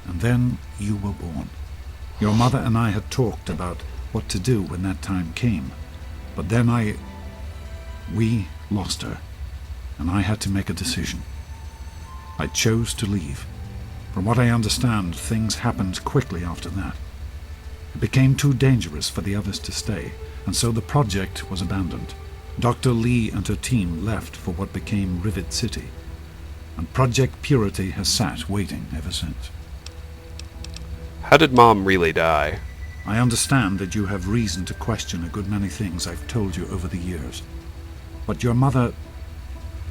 And then you were born. Your mother and I had talked about what to do when that time came, but then we lost her, and I had to make a decision. I chose to leave. From what I understand, things happened quickly after that. It became too dangerous for the others to stay, and so the project was abandoned. Dr. Lee and her team left for what became Rivet City, and Project Purity has sat waiting ever since. How did Mom really die? I understand that you have reason to question a good many things I've told you over the years. But your mother...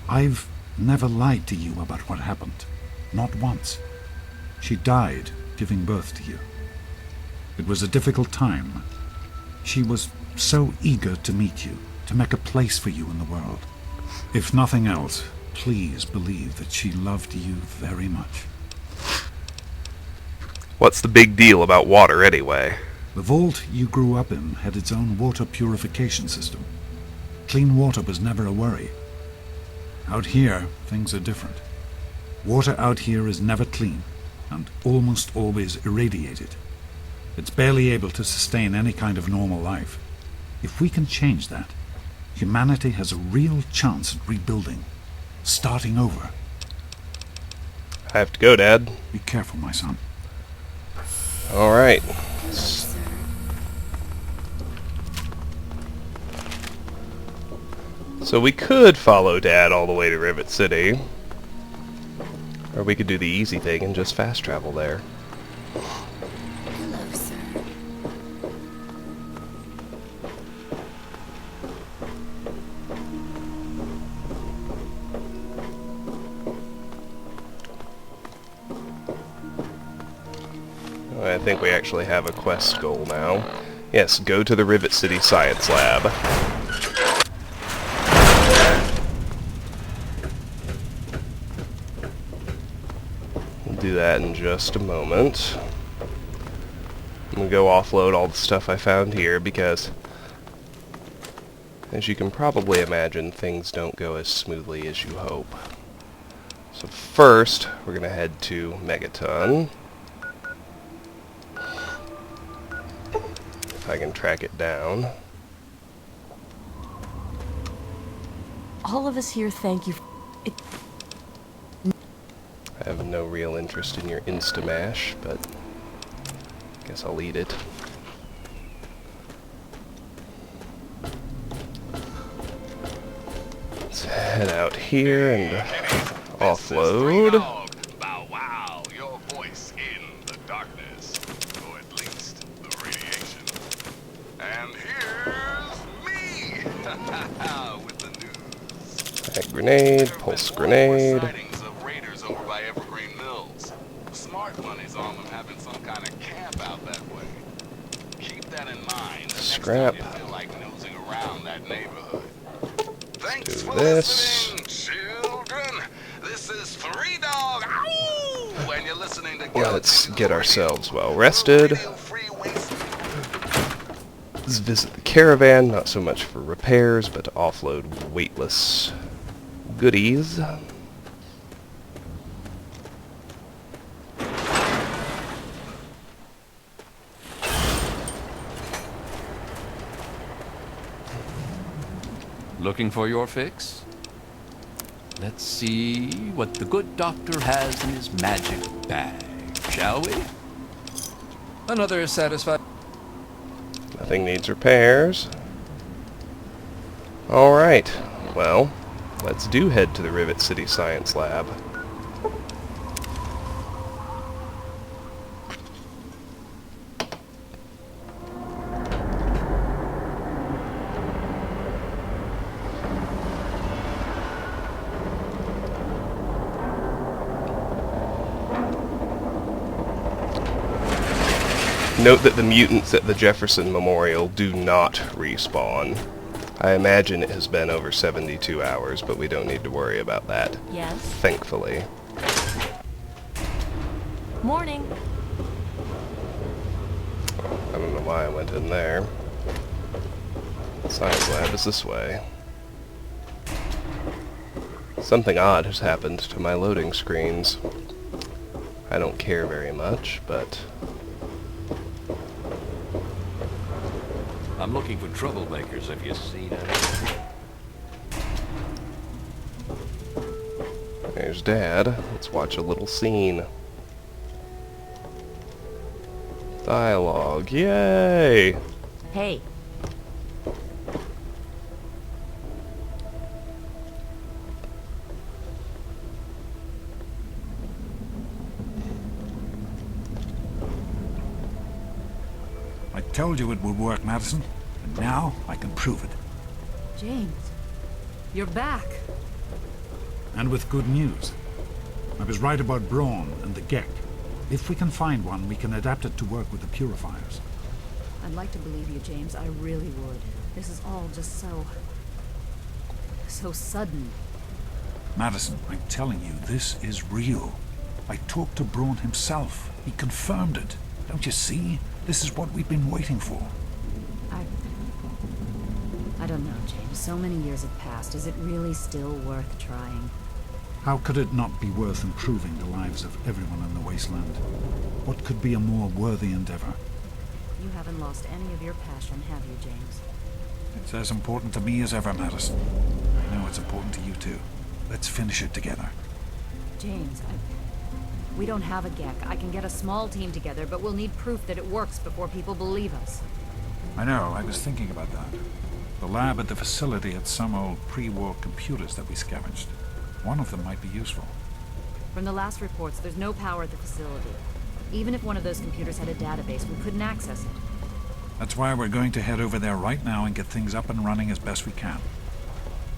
I've never lied to you about what happened. Not once. She died giving birth to you. It was a difficult time. She was so eager to meet you, to make a place for you in the world. If nothing else, please believe that she loved you very much. What's the big deal about water anyway? The vault you grew up in had its own water purification system. Clean water was never a worry. Out here, things are different. Water out here is never clean, and almost always irradiated. It's barely able to sustain any kind of normal life. If we can change that, humanity has a real chance at rebuilding, starting over. I have to go, Dad. Be careful, my son. All right. So we could follow Dad all the way to Rivet City. Or we could do the easy thing and just fast travel there. Hello, sir. I think we actually have a quest goal now. Yes, go to the Rivet City Science Lab. We'll do that in just a moment. I'm gonna go offload all the stuff I found here because, as you can probably imagine, things don't go as smoothly as you hope. So first, we're gonna head to Megaton. If I can track it down. All of us here thank you. I have no real interest in your Instamash, but I guess I'll eat it. Let's head out here and offload. Bow wow, your voice in the darkness, or at least the radiation. And here's me with the news. Frag grenade, pulse grenade. Sightings of raiders over by Evergreen Mills. Smart money's on them having some kind of camp out that way. Keep that in mind. Scrap. Next time you feel like nosing around that neighborhood. Let's do this. Children, this is Three Dog. Ow! When you're listening to Let's get ourselves well rested. Let's visit the caravan, not so much for repairs, but to offload weightless goodies. Looking for your fix? Let's see what the good doctor has in his magic bag, shall we? Another satisfied... Nothing needs repairs. Alright, well, let's do head to the Rivet City Science Lab. Note that the mutants at the Jefferson Memorial do not respawn. I imagine it has been over 72 hours, but we don't need to worry about that. Yes. Thankfully. Morning. I don't know why I went in there. Science lab is this way. Something odd has happened to my loading screens. I don't care very much, but... I'm looking for troublemakers, have you seen any? There's Dad. Let's watch a little scene. Dialogue. Yay! Hey. I told you it would work, Madison, and now I can prove it. James, you're back. And with good news. I was right about Braun and the Gek. If we can find one, we can adapt it to work with the purifiers. I'd like to believe you, James. I really would. This is all just so sudden. Madison, I'm telling you, this is real. I talked to Braun himself. He confirmed it. Don't you see? This is what we've been waiting for. I don't know, James. So many years have passed. Is it really still worth trying? How could it not be worth improving the lives of everyone in the wasteland? What could be a more worthy endeavor? You haven't lost any of your passion, have you, James? It's as important to me as ever, Madison. I know it's important to you too. Let's finish it together. James, we don't have a Gek. I can get a small team together, but we'll need proof that it works before people believe us. I know, I was thinking about that. The lab at the facility had some old pre-war computers that we scavenged. One of them might be useful. From the last reports, there's no power at the facility. Even if one of those computers had a database, we couldn't access it. That's why we're going to head over there right now and get things up and running as best we can.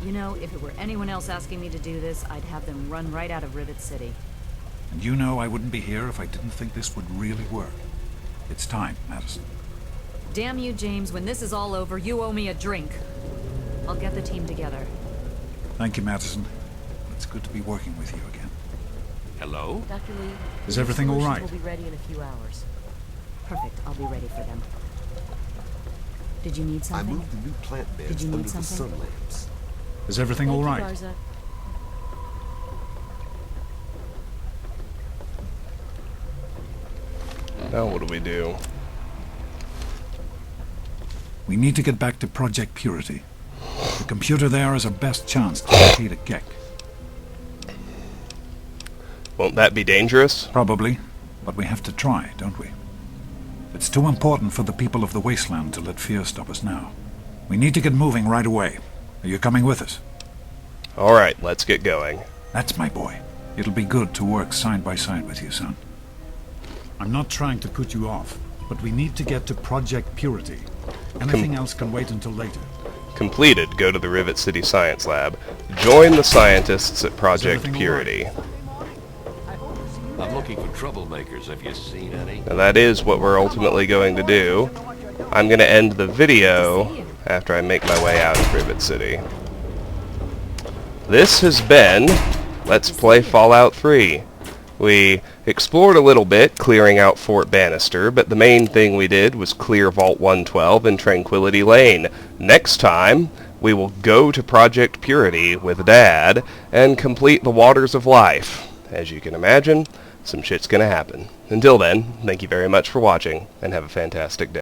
You know, if it were anyone else asking me to do this, I'd have them run right out of Rivet City. And you know I wouldn't be here if I didn't think this would really work. It's time, Madison. Damn you, James. When this is all over, you owe me a drink. I'll get the team together. Thank you, Madison. It's good to be working with you again. Hello? Dr. Lee, Is everything all right? will be ready in a few hours. Perfect. I'll be ready for them. Did you need I something? moved the new plant Did beds you need under the something? sun lamps. Is everything all right? Garza. Now what do we do? We need to get back to Project Purity. The computer there is our best chance to defeat a Gek. Won't that be dangerous? Probably, but we have to try, don't we? It's too important for the people of the wasteland to let fear stop us now. We need to get moving right away. Are you coming with us? Alright, let's get going. That's my boy. It'll be good to work side by side with you, son. I'm not trying to put you off, but we need to get to Project Purity. Anything else can wait until later. Completed, go to the Rivet City Science Lab. Join the scientists at Project everything all Purity. I'm looking for troublemakers. Have you seen any? Now that is what we're ultimately going to do. I'm going to end the video after I make my way out of Rivet City. This has been Let's Play Fallout 3. We explored a little bit, clearing out Fort Bannister, but the main thing we did was clear Vault 112 and Tranquility Lane. Next time, we will go to Project Purity with Dad and complete the Waters of Life. As you can imagine, some shit's gonna happen. Until then, thank you very much for watching, and have a fantastic day.